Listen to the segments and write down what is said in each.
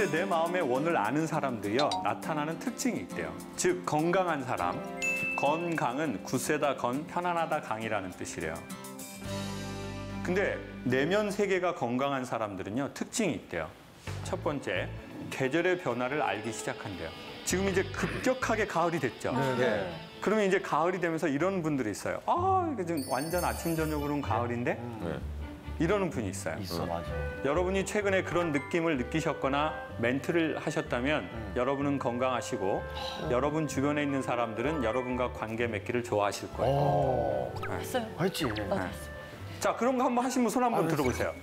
근데 내 마음의 원을 아는 사람들이요, 나타나는 특징이 있대요. 즉, 건강한 사람. 건강은 굳세다 건, 편안하다 강이라는 뜻이래요. 근데 내면 세계가 건강한 사람들은요, 특징이 있대요. 첫 번째, 계절의 변화를 알기 시작한대요. 지금 이제 급격하게 가을이 됐죠. 네. 그러면 이제 가을이 되면서 이런 분들이 있어요. 아, 이게 지금 완전 아침 저녁으로는 가을인데? 이러는 분이 있어요. 있어, 맞아. 여러분이 최근에 그런 느낌을 느끼셨거나 멘트를 하셨다면 여러분은 건강하시고 여러분 주변에 있는 사람들은 여러분과 관계 맺기를 좋아하실 거예요. 했어요. 했지. 자, 그런 거 한번 하시면 손 한번 들어보세요.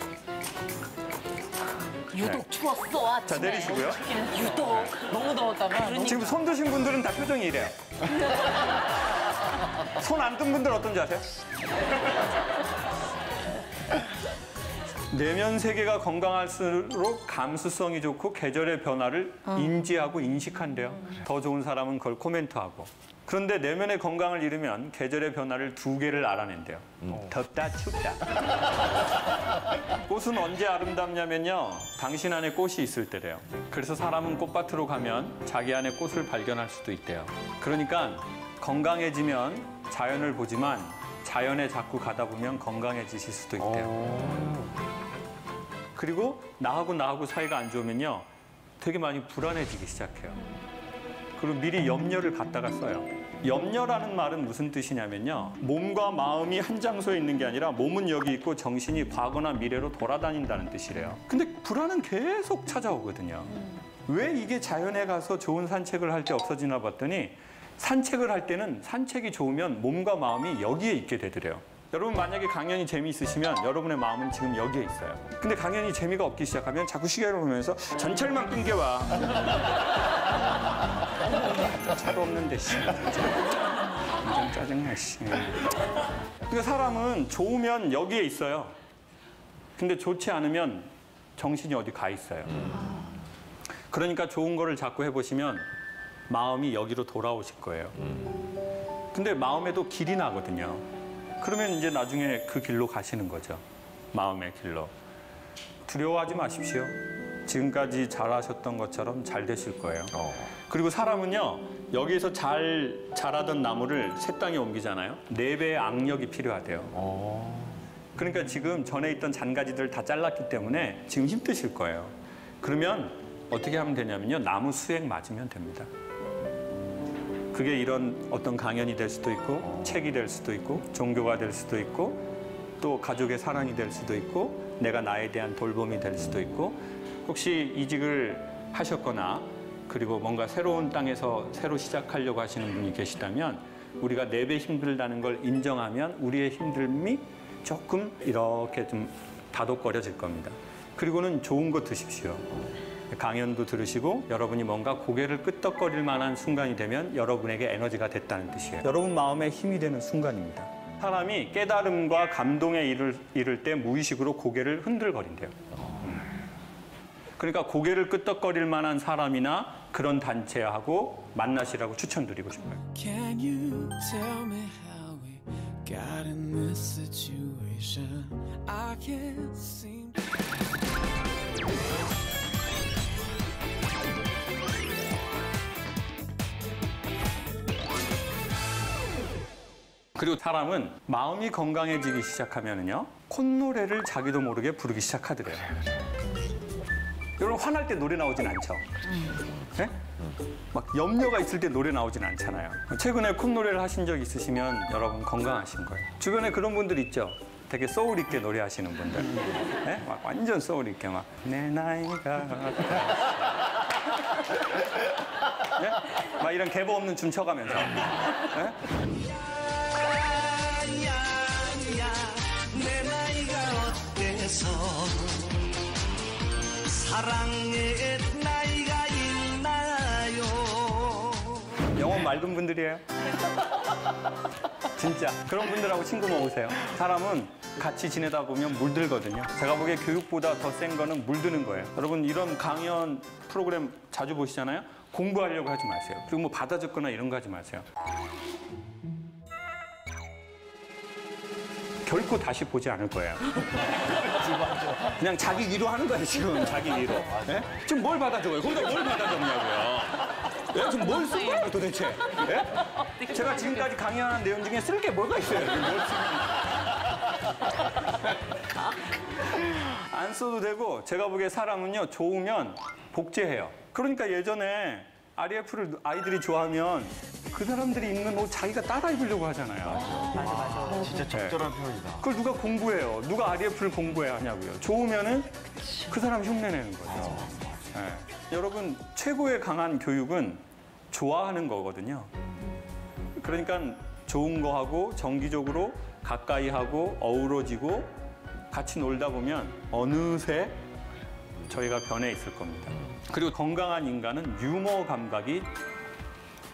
유독 추웠어, 아침에. 자, 내리시고요. 유독. 너무 더웠다면. 지금 손 드신 분들은 다 표정이 이래요. 손 안 든 분들 어떤지 아세요? 내면 세계가 건강할수록 감수성이 좋고 계절의 변화를 인지하고 인식한대요. 더 좋은 사람은 그걸 코멘트하고. 그런데 내면의 건강을 잃으면 계절의 변화를 2개를 알아낸대요. 덥다, 춥다. 꽃은 언제 아름답냐면요, 당신 안에 꽃이 있을 때래요. 그래서 사람은 꽃밭으로 가면 자기 안에 꽃을 발견할 수도 있대요. 그러니까 건강해지면 자연을 보지만 자연에 자꾸 가다 보면 건강해지실 수도 있대요. 그리고 나하고 사이가 안 좋으면요, 되게 많이 불안해지기 시작해요. 그리고 미리 염려를 갖다가 써요. 염려라는 말은 무슨 뜻이냐면요, 몸과 마음이 한 장소에 있는 게 아니라 몸은 여기 있고 정신이 과거나 미래로 돌아다닌다는 뜻이래요. 근데 불안은 계속 찾아오거든요. 왜 이게 자연에 가서 좋은 산책을 할 때 없어지나 봤더니 산책을 할 때는 산책이 좋으면 몸과 마음이 여기에 있게 되더래요. 여러분 만약에 강연이 재미있으시면 여러분의 마음은 지금 여기에 있어요. 근데 강연이 재미가 없기 시작하면 자꾸 시계를 보면서 전철만 끊겨와. 차도 없는데 씨. 완전 짜증나 씨. 그러니까 사람은 좋으면 여기에 있어요. 근데 좋지 않으면 정신이 어디 가 있어요. 그러니까 좋은 거를 자꾸 해보시면 마음이 여기로 돌아오실 거예요. 근데 마음에도 길이 나거든요. 그러면 이제 나중에 그 길로 가시는 거죠. 마음의 길로. 두려워하지 마십시오. 지금까지 잘하셨던 것처럼 잘 되실 거예요. 그리고 사람은요, 여기에서 잘 자라던 나무를 새 땅에 옮기잖아요. 4배의 악력이 필요하대요. 그러니까 지금 전에 있던 잔가지들을 다 잘랐기 때문에 지금 힘드실 거예요. 그러면 어떻게 하면 되냐면요, 나무 수액 맞으면 됩니다. 그게 이런 어떤 강연이 될 수도 있고, 책이 될 수도 있고, 종교가 될 수도 있고, 또 가족의 사랑이 될 수도 있고, 내가 나에 대한 돌봄이 될 수도 있고, 혹시 이직을 하셨거나 그리고 뭔가 새로운 땅에서 새로 시작하려고 하시는 분이 계시다면 우리가 4배 힘들다는 걸 인정하면 우리의 힘듦이 조금 이렇게 좀 다독거려질 겁니다. 그리고는 좋은 거 드십시오. 강연도 들으시고 여러분이 뭔가 고개를 끄덕거릴 만한 순간이 되면 여러분에게 에너지가 됐다는 뜻이에요. 여러분 마음에 힘이 되는 순간입니다. 사람이 깨달음과 감동에 이를 때 무의식으로 고개를 흔들거린대요. 그러니까 고개를 끄덕거릴 만한 사람이나 그런 단체하고 만나시라고 추천드리고 싶어요. Can you tell me how we got in this situation? I can't seem to... 그리고 사람은 마음이 건강해지기 시작하면요, 콧노래를 자기도 모르게 부르기 시작하더래요. 여러분 화날 때 노래 나오진 않죠? 네? 막 염려가 있을 때 노래 나오진 않잖아요. 최근에 콧노래를 하신 적 있으시면 여러분 건강하신 거예요. 주변에 그런 분들 있죠? 되게 소울 있게 노래하시는 분들. 네? 막 완전 소울 있게 막 내 나이가 네? 막 이런 개보 없는 춤 춰가면서. 네? 내 나이가 어때서 사랑의 나이가 있나요? 영혼 맑은 분들이에요. 진짜 그런 분들하고 친구 먹으세요. 사람은 같이 지내다 보면 물들거든요. 제가 보기에 교육보다 더 센 거는 물드는 거예요. 여러분 이런 강연 프로그램 자주 보시잖아요. 공부하려고 하지 마세요. 그리고 뭐 받아 적거나 이런 거 하지 마세요. 결코 다시 보지 않을 거예요. 그냥 자기 위로 하는 거예요, 지금. 자기 위로. 예? 지금 뭘 받아 적어요? 거기다 뭘 받아 적냐고요? 예? 지금 뭘 쓴 거예요, 도대체? 예? 제가 지금까지 강의하는 내용 중에 쓸 게 뭐가 있어요? 뭘 안 써도 되고, 제가 보기에 사람은요, 좋으면 복제해요. 그러니까 예전에 REF를 아이들이 좋아하면 그 사람들이 입는 옷 자기가 따라 입으려고 하잖아요. 진짜 적절한 표현이다. 그걸 누가 공부해요? 누가 REF를 공부해야 하냐고요. 좋으면은 그 사람 흉내내는 거죠. 예. 여러분, 최고의 강한 교육은 좋아하는 거거든요. 그러니까 좋은 거 하고 정기적으로 가까이 하고 어우러지고 같이 놀다 보면 어느새 저희가 변해 있을 겁니다. 그리고 건강한 인간은 유머 감각이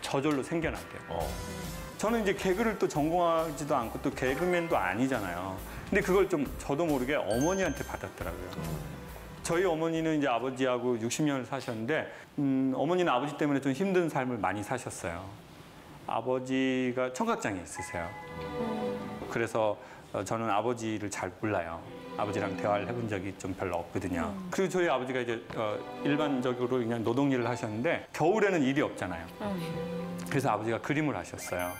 저절로 생겨난대요. 저는 이제 개그를 또 전공하지도 않고 또 개그맨도 아니잖아요. 근데 그걸 좀 저도 모르게 어머니한테 받았더라고요. 저희 어머니는 이제 아버지하고 60년을 사셨는데 어머니는 아버지 때문에 좀 힘든 삶을 많이 사셨어요. 아버지가 청각장애 있으세요. 그래서 저는 아버지를 잘 몰라요. 아버지랑 대화를 해본 적이 좀 별로 없거든요. 그리고 저희 아버지가 이제 일반적으로 그냥 노동일을 하셨는데 겨울에는 일이 없잖아요. 그래서 아버지가 그림을 하셨어요.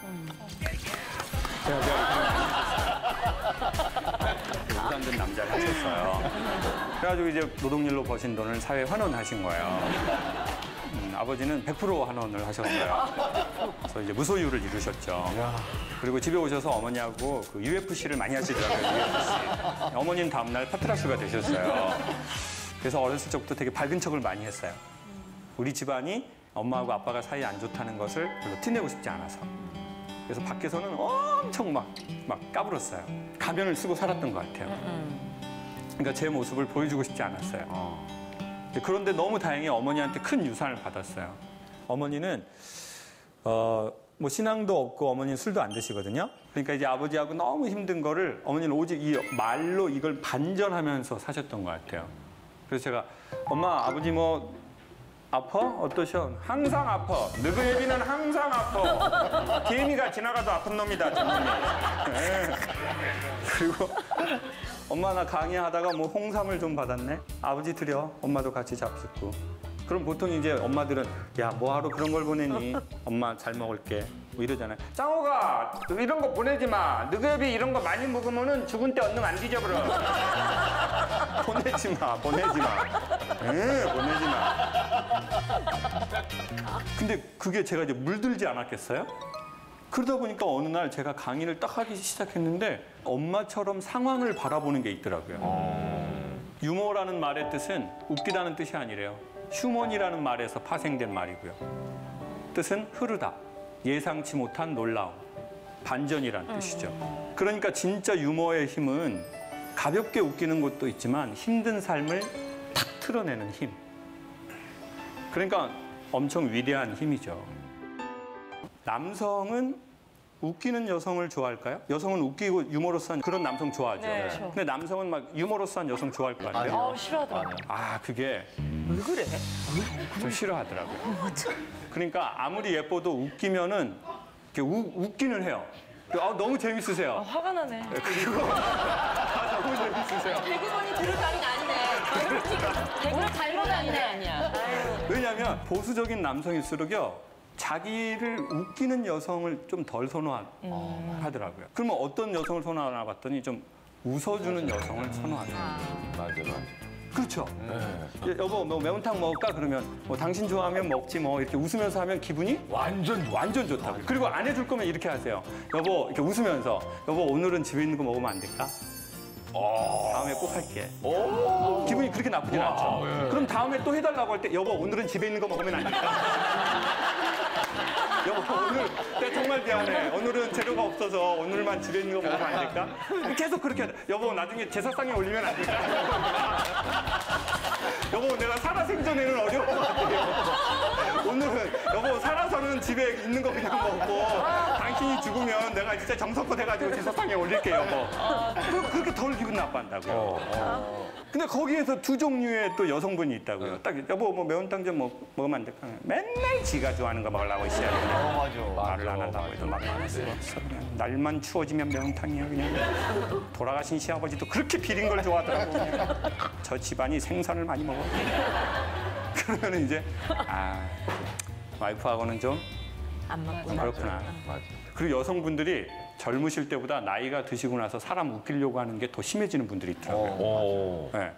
우산 든 남자를 하셨어요. 그래가지고 이제 노동일로 버신 돈을 사회에 환원하신 거예요. 아버지는 100% 환원을 하셨어요. 그래서 이제 무소유를 이루셨죠. 그리고 집에 오셔서 어머니하고 그 UFC를 많이 하시더라고요. UFC. 어머니는 다음날 파트라스가 되셨어요. 그래서 어렸을 적부터 되게 밝은 척을 많이 했어요. 우리 집안이 엄마하고 아빠가 사이 안 좋다는 것을 별로 티내고 싶지 않아서. 그래서 밖에서는 엄청 막 까불었어요. 가면을 쓰고 살았던 것 같아요. 그러니까 제 모습을 보여주고 싶지 않았어요. 그런데 너무 다행히 어머니한테 큰 유산을 받았어요. 어머니는 뭐 신앙도 없고 어머니는 술도 안 드시거든요. 그러니까 이제 아버지하고 너무 힘든 거를 어머니는 오직 이 말로 이걸 반전하면서 사셨던 것 같아요. 그래서 제가 엄마 아버지 뭐 아파? 어떠셔? 항상 아파. 너희 애비는 항상 아파. 개미가 지나가도 아픈 놈이다, 저놈이. 네. 그리고 엄마 나 강의하다가 뭐 홍삼을 좀 받았네. 아버지 드려. 엄마도 같이 잡숫고. 그럼 보통 이제 엄마들은 야 뭐하러 그런 걸 보내니? 엄마 잘 먹을게. 뭐 이러잖아요. 짱호가 이런 거 보내지 마. 너희 애비 이런 거 많이 먹으면은 죽은 때 얼른 안 뒤져버려. 보내지 마. 보내지 마. 보내지 마. 근데 그게 제가 이제 물들지 않았겠어요? 그러다 보니까 어느 날 제가 강의를 딱 하기 시작했는데 엄마처럼 상황을 바라보는 게 있더라고요. 유머라는 말의 뜻은 웃기다는 뜻이 아니래요. 휴먼이라는 말에서 파생된 말이고요. 뜻은 흐르다, 예상치 못한 놀라움, 반전이라는 뜻이죠. 그러니까 진짜 유머의 힘은 가볍게 웃기는 것도 있지만 힘든 삶을 탁 틀어내는 힘. 그러니까 엄청 위대한 힘이죠. 남성은 웃기는 여성을 좋아할까요? 여성은 웃기고 유머러스한 그런 남성 좋아하죠. 네. 근데 남성은 막 유머러스한 여성 좋아할 것 같아요. 싫어하더라고요. 아, 그게 왜 그래? 좀 싫어하더라고요. 그러니까 아무리 예뻐도 웃기면은 이렇게 웃기는 해요. 너무 재밌으세요. 화가 나네. 그리고 너무 재밌으세요. 개그맨이 들을 따위는 아니네. 개그를 잘못 아니야. 왜냐하면 보수적인 남성일수록요. 자기를 웃기는 여성을 좀 덜 선호하더라고요. 그러면 어떤 여성을 선호하나 봤더니 좀 웃어주는 여성을 선호하더라고요. 맞아. 그렇죠. 여보, 뭐 매운탕 먹을까? 그러면 뭐 당신 좋아하면 먹지 뭐 이렇게 웃으면서 하면 기분이 완전 좋다고요. 그리고 안 해줄 거면 이렇게 하세요. 여보, 이렇게 웃으면서 여보 오늘은 집에 있는 거 먹으면 안 될까? 다음에 꼭 할게. 기분이 그렇게 나쁘진 않죠. 그럼 다음에 또 해달라고 할 때 여보 오늘은 집에 있는 거 먹으면 안 될까? 여보 오늘 내가 정말 미안해. 오늘은 재료가 없어서 오늘만 집에 있는 거 먹으면 안 될까? 계속 그렇게 하자. 여보 나중에 제사상에 올리면 안 될까? 여보 내가 살아 생전에는 어려울 것 같아요. 오늘은 여보 살아서는 집에 있는 거 그냥 먹고 당신이 죽으면 내가 진짜 정성껏 해가지고 제사상에 올릴게요. 여보. 그렇게 덜 기분 나빠한다고요. 근데 거기에서 두 종류의 또 여성분이 있다고요. 딱 여보 뭐 매운탕 좀 먹으면 안 될까? 맨날 지가 좋아하는 거 먹으려고 있어야 돼. 맞아. 말을 안 하려고 해도 막 안 했어. 그냥 날만 추워지면 매운탕이야 그냥. 돌아가신 시아버지도 그렇게 비린 걸 좋아하더라고. 그냥. 저 집안이 생선을 많이 먹어. 그러면 이제 와이프하고는 좀 안 맞고. 그렇구나. 맞아. 그리고 여성분들이 젊으실 때보다 나이가 드시고 나서 사람 웃기려고 하는 게 더 심해지는 분들이 있더라고요. 오. 네.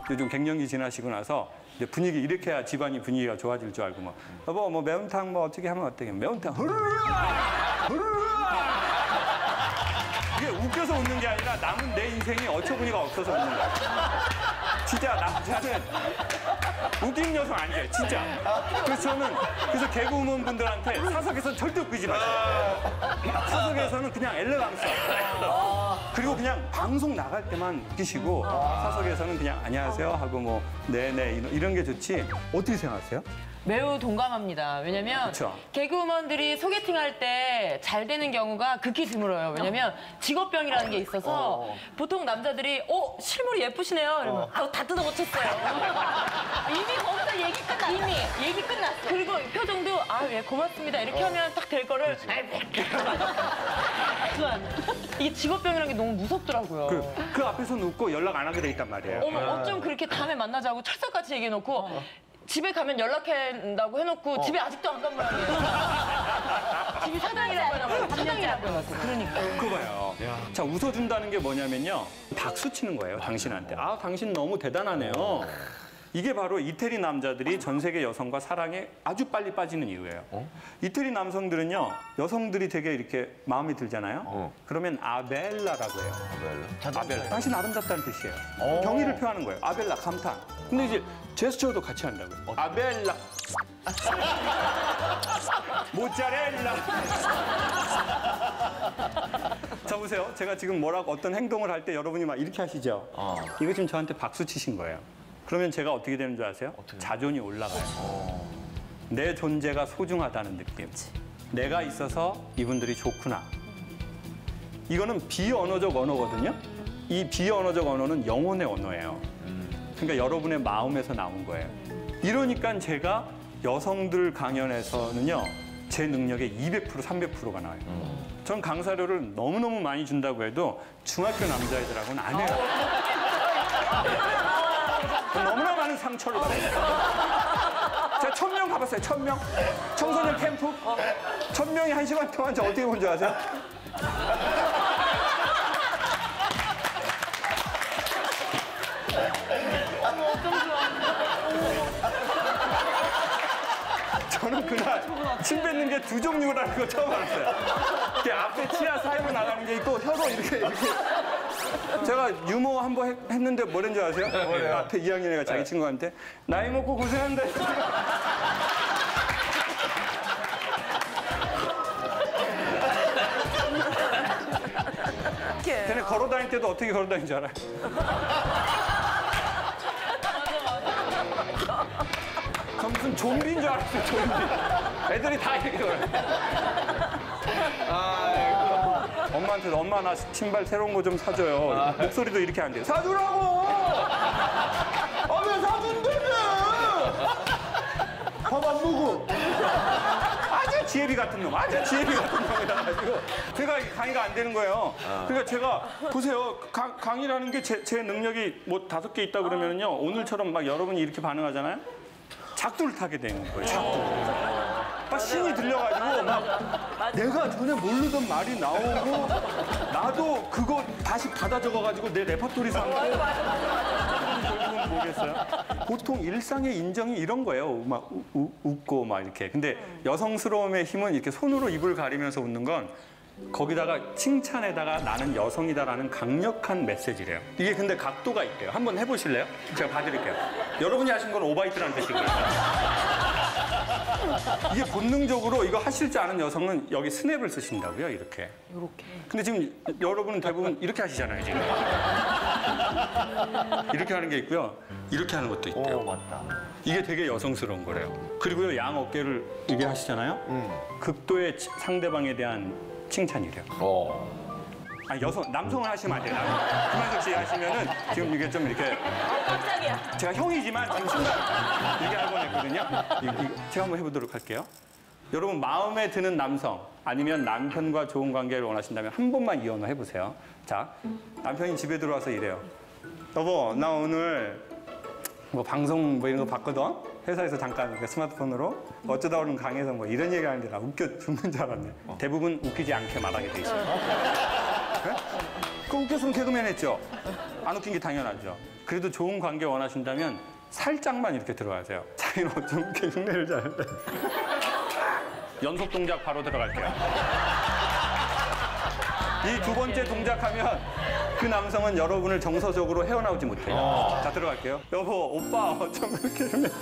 요즘 갱년기 지나시고 나서 이제 분위기 이렇게 해야 집안이 분위기가 좋아질 줄 알고 뭐 여보 뭐 매운탕 뭐 어떻게 하면 어떻게 매운탕 흐르르 이게 웃겨서 웃는 게 아니라 남은 내 인생이 어처구니가 없어서 웃는 거야. 진짜 남자는 웃긴 녀석 아니에요, 진짜. 그래서 개그우먼 분들한테 사석에서는 절대 웃기지 마세요. 사석에서는 그냥 엘레강스. 그리고 그냥 방송 나갈 때만 웃기시고 사석에서는 그냥 안녕하세요 하고 뭐 네네 이런 게 좋지. 어떻게 생각하세요? 매우 동감합니다. 왜냐면 그쵸. 개그우먼들이 소개팅할 때 잘 되는 경우가 극히 드물어요. 왜냐면 직업병이라는 게 있어서 보통 남자들이 실물이 예쁘시네요. 이러면 다 뜯어 고쳤어요. 이미 거기서 얘기 끝났어. 이미 얘기 끝났어. 그리고 표정도 예 고맙습니다. 이렇게 하면 딱 될 거를 이게 직업병이라는 게 너무 무섭더라고요. 그 앞에서 웃고 연락 안 하게 돼 있단 말이에요. 어쩜 그렇게 다음에 만나자고 철석같이 얘기해놓고 집에 가면 연락한다고 해놓고 집에 아직도 안 간 모양이에요. 집이 사장이라고 해놓고 사장이라고 해놓고 그러니까. 그거 봐요. 자, 웃어준다는 게 뭐냐면요. 박수 치는 거예요, 당신한테. 당신 너무 대단하네요. 이게 바로 이태리 남자들이 전 세계 여성과 사랑에 아주 빨리 빠지는 이유예요. 이태리 남성들은요, 여성들이 되게 이렇게 마음에 들잖아요. 그러면 아벨라라고 해요. 아벨라. 당신 아름답다는 뜻이에요. 경의를 표하는 거예요. 아벨라, 감탄. 근데 이제 제스처도 같이 한다고요. 아벨라. 모짜렐라. 자, 보세요. 제가 지금 어떤 행동을 할 때 여러분이 막 이렇게 하시죠? 이거 지금 저한테 박수 치신 거예요. 그러면 제가 어떻게 되는 줄 아세요? 자존이 올라가요. 내 존재가 소중하다는 느낌. 내가 있어서 이분들이 좋구나. 이거는 비언어적 언어거든요. 이 비언어적 언어는 영혼의 언어예요. 그러니까 여러분의 마음에서 나온 거예요. 이러니까 제가 여성들 강연에서는요. 제 능력의 200%, 300%가 나와요. 전 강사료를 너무너무 많이 준다고 해도 중학교 남자애들하고는 안 해요. 너무나 많은 상처를 받아요. 제가 1000명 가봤어요, 1000명. 청소년 캠프. 1000명이 1시간 동안 저 어떻게 본 줄 아세요? 저는 그날 침 뱉는 게 두 종류라는 거 처음 알았어요. 이렇게 앞에 치아 사이로 나가는 게 있고 혀로 이렇게. 제가 유머 한번 했는데 뭐랬는 줄 아세요? 앞에 2학년 애가 자기 친구한테 나이 먹고 고생한다. 걔네 걸어 다닐 때도 어떻게 걸어 다니는 줄 알아요? 저 무슨 좀비인 줄 알았어요, 좀비. 애들이 다 이렇게 걸어요. 엄마한테 엄마 나 신발 새로운 거 좀 사줘요. 목소리도 이렇게 안 돼요. 사주라고! 왜 사준다며! 밥 안 먹어. 아주 지혜비 같은 놈, 아주 지혜비 같은 놈이라 가지고 제가 강의가 안 되는 거예요. 그러니까 제가 보세요. 강의라는 게 제 능력이 뭐 5개 있다 그러면요. 오늘처럼 막 여러분이 이렇게 반응하잖아요. 작두를 타게 되는 거예요. 작두. 막 신이 들려가지고 막 내가 전혀 모르던 말이 나오고 나도 그거 다시 받아 적어가지고 내 레퍼토리 삼고 결국은 뭐겠어요? 보통 일상의 인정이 이런 거예요. 막 웃고 막 이렇게. 근데 여성스러움의 힘은 이렇게 손으로 입을 가리면서 웃는 건 거기다가 칭찬에다가 나는 여성이다라는 강력한 메시지래요. 이게 근데 각도가 있대요. 한번 해보실래요? 제가 봐드릴게요. 여러분이 하신 건 오바이트라는 뜻이고요. 이게 본능적으로 이거 하실 줄 아는 여성은 여기 스냅을 쓰신다고요, 이렇게. 이렇게. 근데 지금 여러분은 대부분 이렇게 하시잖아요, 지금. 이렇게 하는 게 있고요. 이렇게 하는 것도 있대요. 맞다. 이게 되게 여성스러운 거래요. 그리고요, 양 어깨를 이게 하시잖아요. 극도의 상대방에 대한 칭찬이래요. 아니 남성을 하시면 안 돼요. 김한석 씨 하시면은 지금 이게 좀 이렇게 깜짝이야. 제가 형이지만 지금 순간 이렇게 할 뻔했거든요. 제가 한번 해보도록 할게요. 여러분 마음에 드는 남성 아니면 남편과 좋은 관계를 원하신다면 한 번만 이혼을 해보세요. 자, 남편이 집에 들어와서 이래요. 여보, 나 오늘 뭐 방송 뭐 이런 거 봤거든. 회사에서 잠깐 스마트폰으로 어쩌다 오는 강에서 뭐 이런 얘기 하는데 나 웃겨 죽는 줄 알았네. 대부분 웃기지 않게 말하게 돼 있어요. 네? 그 웃겼으면 개그맨 했죠. 안 웃긴 게 당연하죠. 그래도 좋은 관계 원하신다면 살짝만 이렇게 들어가세요. 자기는 어쩜 이렇게 흉내를 잘해. 연속 동작 바로 들어갈게요. 이 두 번째 동작하면 그 남성은 여러분을 정서적으로 헤어나오지 못해요. 자, 들어갈게요. 여보, 오빠 어쩜 그렇게 흉내쳐.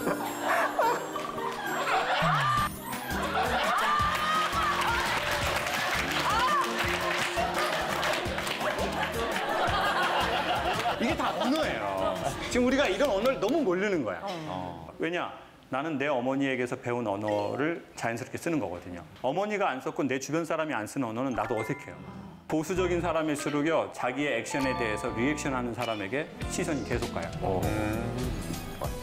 이게 다 언어예요. 지금 우리가 이런 언어를 너무 모르는 거야. 왜냐? 나는 내 어머니에게서 배운 언어를 자연스럽게 쓰는 거거든요. 어머니가 안 썼고 내 주변 사람이 안 쓰는 언어는 나도 어색해요. 보수적인 사람일수록요, 자기의 액션에 대해서 리액션하는 사람에게 시선이 계속 가요.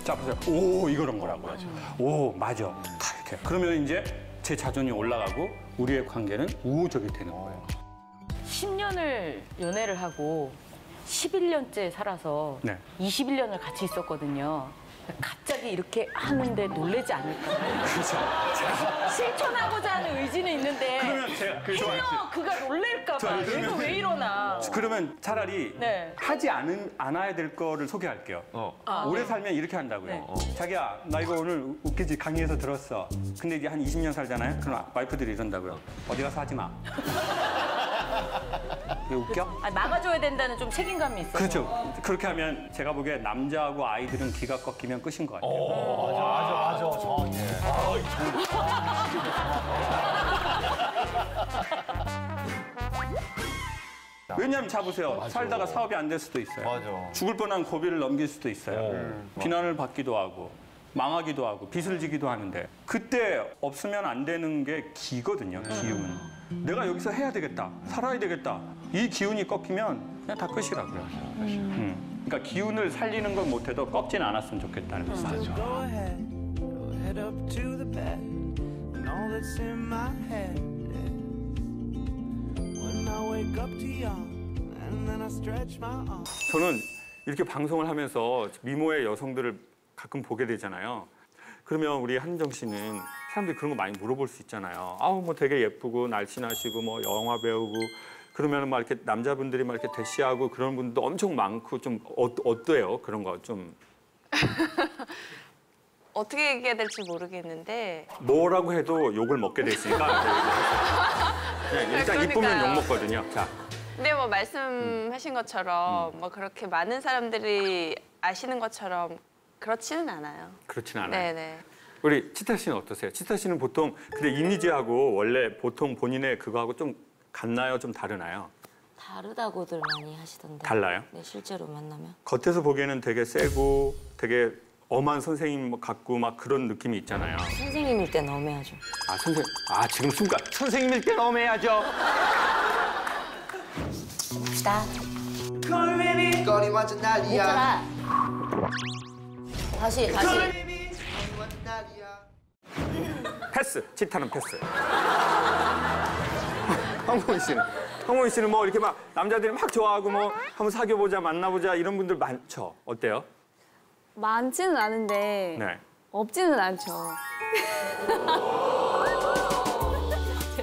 자, 보세요. 오, 이런 거라고요. 오, 맞아. 다 이렇게. 그러면 이제 제 자존이 올라가고 우리의 관계는 우호적이 되는 거예요. 10년을 연애를 하고 11년째 살아서 네. 21년을 같이 있었거든요. 갑자기 이렇게 하는데 놀라지 않을까? 그렇죠. 실천하고자 하는 의지는 있는데 그러면 제가 해요 그가 놀랄까 봐. 얘가 왜 이러나? 그러면 차라리 네. 하지 않아야 될 거를 소개할게요. 오래 살면 이렇게 한다고요. 자기야, 나 이거 오늘 웃기지 강의에서 들었어. 근데 이제 한 20년 살잖아요. 그럼 와이프들이 이런다고요. 어디 가서 하지 마. 왜 웃겨? 아니, 막아줘야 된다는 좀 책임감이 있어요. 그렇죠. 그렇게 하면 제가 보기에 남자하고 아이들은 귀가 꺾이면 끝인 것 같아요. 맞아, 정확해. 왜냐하면 자보세요. 살다가 사업이 안 될 수도 있어요. 맞아. 죽을 뻔한 고비를 넘길 수도 있어요. 비난을 받기도 하고 망하기도 하고 빚을 지기도 하는데 그때 없으면 안 되는 게 기거든요. 기운. 내가 여기서 해야 되겠다. 살아야 되겠다. 이 기운이 꺾이면 그냥 다 끝이라고요. 그러니까 기운을 살리는 건 못해도 꺾지는 않았으면 좋겠다는 거죠. Go ahead, go head up to the bed, and all that's in my head. When I wake up too young, and then I stretch my arms. 저는 이렇게 방송을 하면서 미모의 여성들을 가끔 보게 되잖아요. 그러면 우리 한정 씨는 사람들이 그런 거 많이 물어볼 수 있잖아요. 아우 뭐 되게 예쁘고 날씬하시고 뭐 영화 배우고 그러면 막 이렇게 남자분들이 막 이렇게 대시하고 그런 분도 엄청 많고 좀 어때요? 그런 거 좀 어떻게 얘기해야 될지 모르겠는데 뭐라고 해도 욕을 먹게 돼 있으니까 그냥 일단 이쁘면 그러니까요. 욕 먹거든요. 자, 근데 뭐 말씀하신 것처럼 뭐 그렇게 많은 사람들이 아시는 것처럼 그렇지는 않아요. 그렇진 않아요. 네네. 우리 치타 씨는 어떠세요? 치타 씨는 보통 근데 이미지하고 원래 보통 본인의 그거하고 좀 같나요? 좀 다르나요? 다르다고들 많이 하시던데. 달라요? 네, 실제로 만나면. 겉에서 보기에는 되게 세고 되게 엄한 선생님 같고 막 그런 느낌이 있잖아요. 선생님일 땐 엄해야죠. 지금 순간 선생님일 땐 엄해야죠. 나 거리 완전 난리야. 했잖아. 다시. 거리 완전 난리야. 패스. 치타는 패스. 황보희 씨는 뭐 이렇게 막 남자들이 막 좋아하고 뭐 한번 사귀어보자 만나보자 이런 분들 많죠. 어때요? 많지는 않은데 네. 없지는 않죠.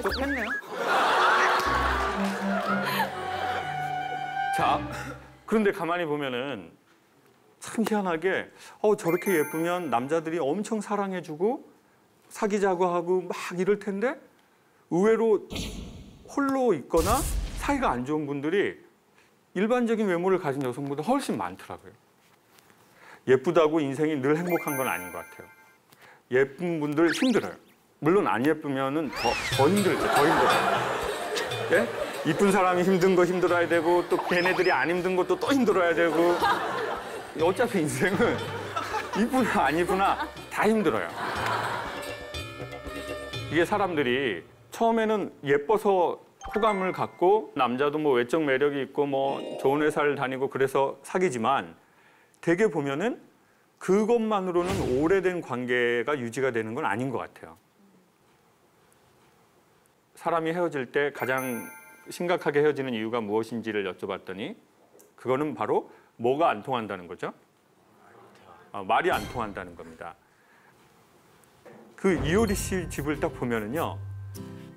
좋겠네요. 자, 그런데 가만히 보면은 참 희한하게 저렇게 예쁘면 남자들이 엄청 사랑해주고 사귀자고 하고 막 이럴 텐데 의외로 홀로 있거나 사이가 안 좋은 분들이 일반적인 외모를 가진 여성보다 훨씬 많더라고요. 예쁘다고 인생이 늘 행복한 건 아닌 것 같아요. 예쁜 분들 힘들어요. 물론 안 예쁘면은 더 힘들죠. 더 힘들어요. 예? 이쁜 사람이 힘든 거 힘들어야 되고 또 걔네들이 안 힘든 것도 또 힘들어야 되고 어차피 인생은 이쁘나 안 이쁘나 다 힘들어요. 이게 사람들이 처음에는 예뻐서 호감을 갖고 남자도 뭐 외적 매력이 있고 뭐 좋은 회사를 다니고 그래서 사귀지만 되게 보면은 그것만으로는 오래된 관계가 유지가 되는 건 아닌 것 같아요. 사람이 헤어질 때 가장 심각하게 헤어지는 이유가 무엇인지를 여쭤봤더니 그거는 바로 뭐가 안 통한다는 거죠? 말이 안 통한다는 겁니다. 그 이효리 씨 집을 딱 보면은요.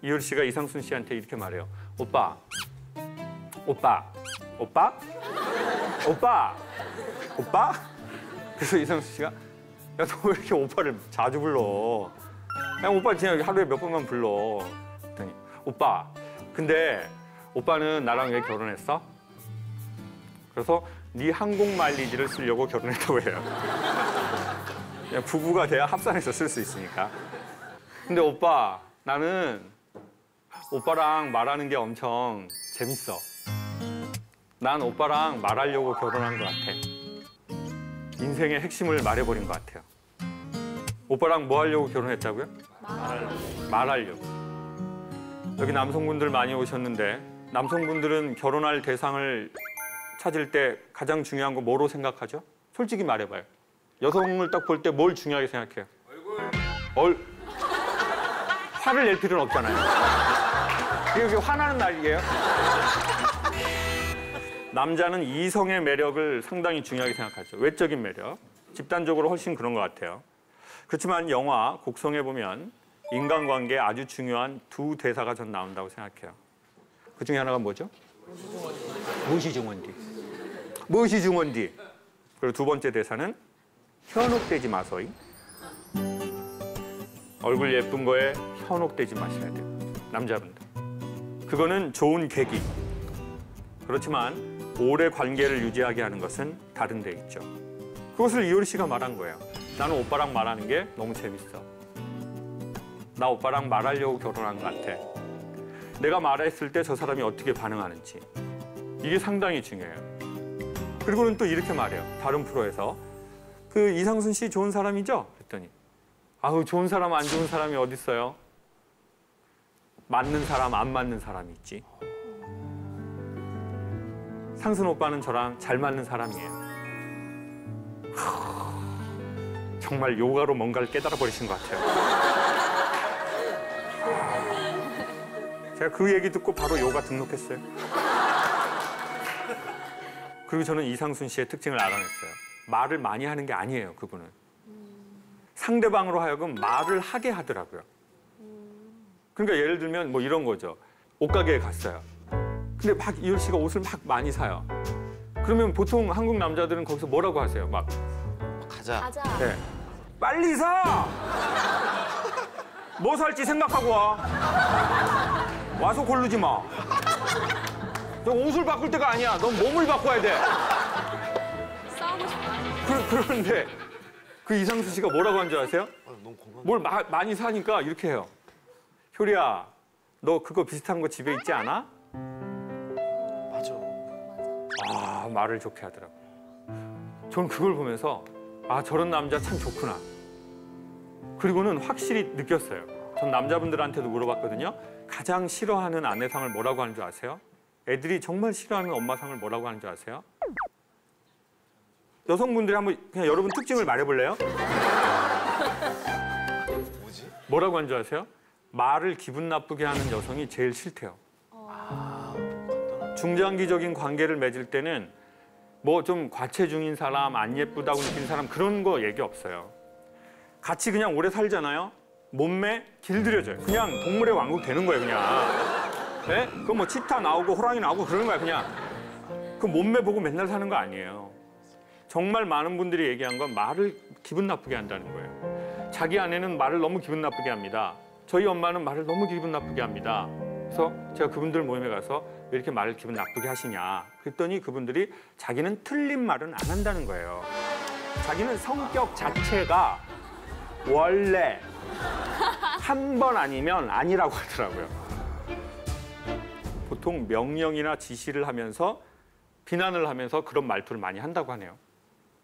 이효리 씨가 이상순 씨한테 이렇게 말해요. 오빠, 오빠, 오빠, 오빠, 오빠. 그래서 이상순 씨가 야, 너 왜 이렇게 오빠를 자주 불러? 그냥 오빠 그냥 하루에 몇 번만 불러. 그랬더니 오빠, 근데 오빠는 나랑 왜 결혼했어? 그래서 네 항공 마일리지를 쓰려고 결혼했다고 해요. 그냥 부부가 돼야 합산해서 쓸 수 있으니까. 근데 오빠, 나는 오빠랑 말하는 게 엄청 재밌어. 난 오빠랑 말하려고 결혼한 것 같아. 인생의 핵심을 말해버린 것 같아요. 오빠랑 뭐 하려고 결혼했다고요? 말하려고. 여기 남성분들 많이 오셨는데 남성분들은 결혼할 대상을 찾을 때 가장 중요한 거 뭐로 생각하죠? 솔직히 말해봐요. 여성을 딱 볼 때 뭘 중요하게 생각해요? 얼굴. 화를 낼 필요는 없잖아요. 이게 화나는 날이에요? 남자는 이성의 매력을 상당히 중요하게 생각하죠. 외적인 매력. 집단적으로 훨씬 그런 것 같아요. 그렇지만 영화 곡성에 보면 인간관계에 아주 중요한 두 대사가 전 나온다고 생각해요. 그 중에 하나가 뭐죠? 무엇이 중원디. 무엇이 중원디. 그리고 두 번째 대사는 현혹되지 마소이. 얼굴 예쁜 거에 현혹되지 마셔야 돼요. 남자분들. 그거는 좋은 계기. 그렇지만 오래 관계를 유지하게 하는 것은 다른 데 있죠. 그것을 이효리 씨가 말한 거예요. 나는 오빠랑 말하는 게 너무 재밌어. 나 오빠랑 말하려고 결혼한 것 같아. 내가 말했을 때 저 사람이 어떻게 반응하는지. 이게 상당히 중요해요. 그리고는 또 이렇게 말해요. 다른 프로에서. 그 이상순 씨 좋은 사람이죠? 그랬더니 아우 좋은 사람 안 좋은 사람이 어디 있어요? 맞는 사람 안 맞는 사람이 있지. 상순 오빠는 저랑 잘 맞는 사람이에요. 정말 요가로 뭔가를 깨달아 버리신 것 같아요. 제가 그 얘기 듣고 바로 요가 등록했어요. 그리고 저는 이상순 씨의 특징을 알아냈어요. 말을 많이 하는 게 아니에요, 그분은. 상대방으로 하여금 말을 하게 하더라고요. 그러니까 예를 들면 뭐 이런 거죠. 옷가게에 갔어요. 근데 막 이효리 씨가 옷을 막 많이 사요. 그러면 보통 한국 남자들은 거기서 뭐라고 하세요? 막 가자. 네. 빨리 사! 뭐 살지 생각하고 와. 와서 고르지 마. 너 옷을 바꿀 때가 아니야. 넌 몸을 바꿔야 돼. 싸우고 싶어. 그런데 그 이상수 씨가 뭐라고 한 줄 아세요? 너무 공감. 뭘 많이 사니까 이렇게 해요. 효리야, 너 그거 비슷한 거 집에 있지 않아? 맞아. 아, 말을 좋게 하더라고요. 전 그걸 보면서 아, 저런 남자 참 좋구나. 그리고는 확실히 느꼈어요. 전 남자분들한테도 물어봤거든요. 가장 싫어하는 아내상을 뭐라고 하는 줄 아세요? 애들이 정말 싫어하는 엄마상을 뭐라고 하는 줄 아세요? 여성분들이 한번 그냥 여러분 특징을 말해볼래요? 뭐지? 뭐라고 하는 줄 아세요? 말을 기분 나쁘게 하는 여성이 제일 싫대요. 중장기적인 관계를 맺을 때는 뭐 좀 과체중인 사람, 안 예쁘다고 느끼는 사람 그런 거 얘기 없어요. 같이 그냥 오래 살잖아요. 몸매 길들여져요. 그냥 동물의 왕국 되는 거예요, 그냥. 네? 그거 뭐 치타 나오고 호랑이 나오고 그러는 거야, 그냥. 그 몸매 보고 맨날 사는 거 아니에요. 정말 많은 분들이 얘기한 건 말을 기분 나쁘게 한다는 거예요. 자기 아내는 말을 너무 기분 나쁘게 합니다. 저희 엄마는 말을 너무 기분 나쁘게 합니다. 그래서 제가 그분들 모임에 가서 왜 이렇게 말을 기분 나쁘게 하시냐 그랬더니 그분들이 자기는 틀린 말은 안 한다는 거예요. 자기는 성격 자체가 원래 한 번 아니면 아니라고 하더라고요. 보통 명령이나 지시를 하면서 비난을 하면서 그런 말투를 많이 한다고 하네요.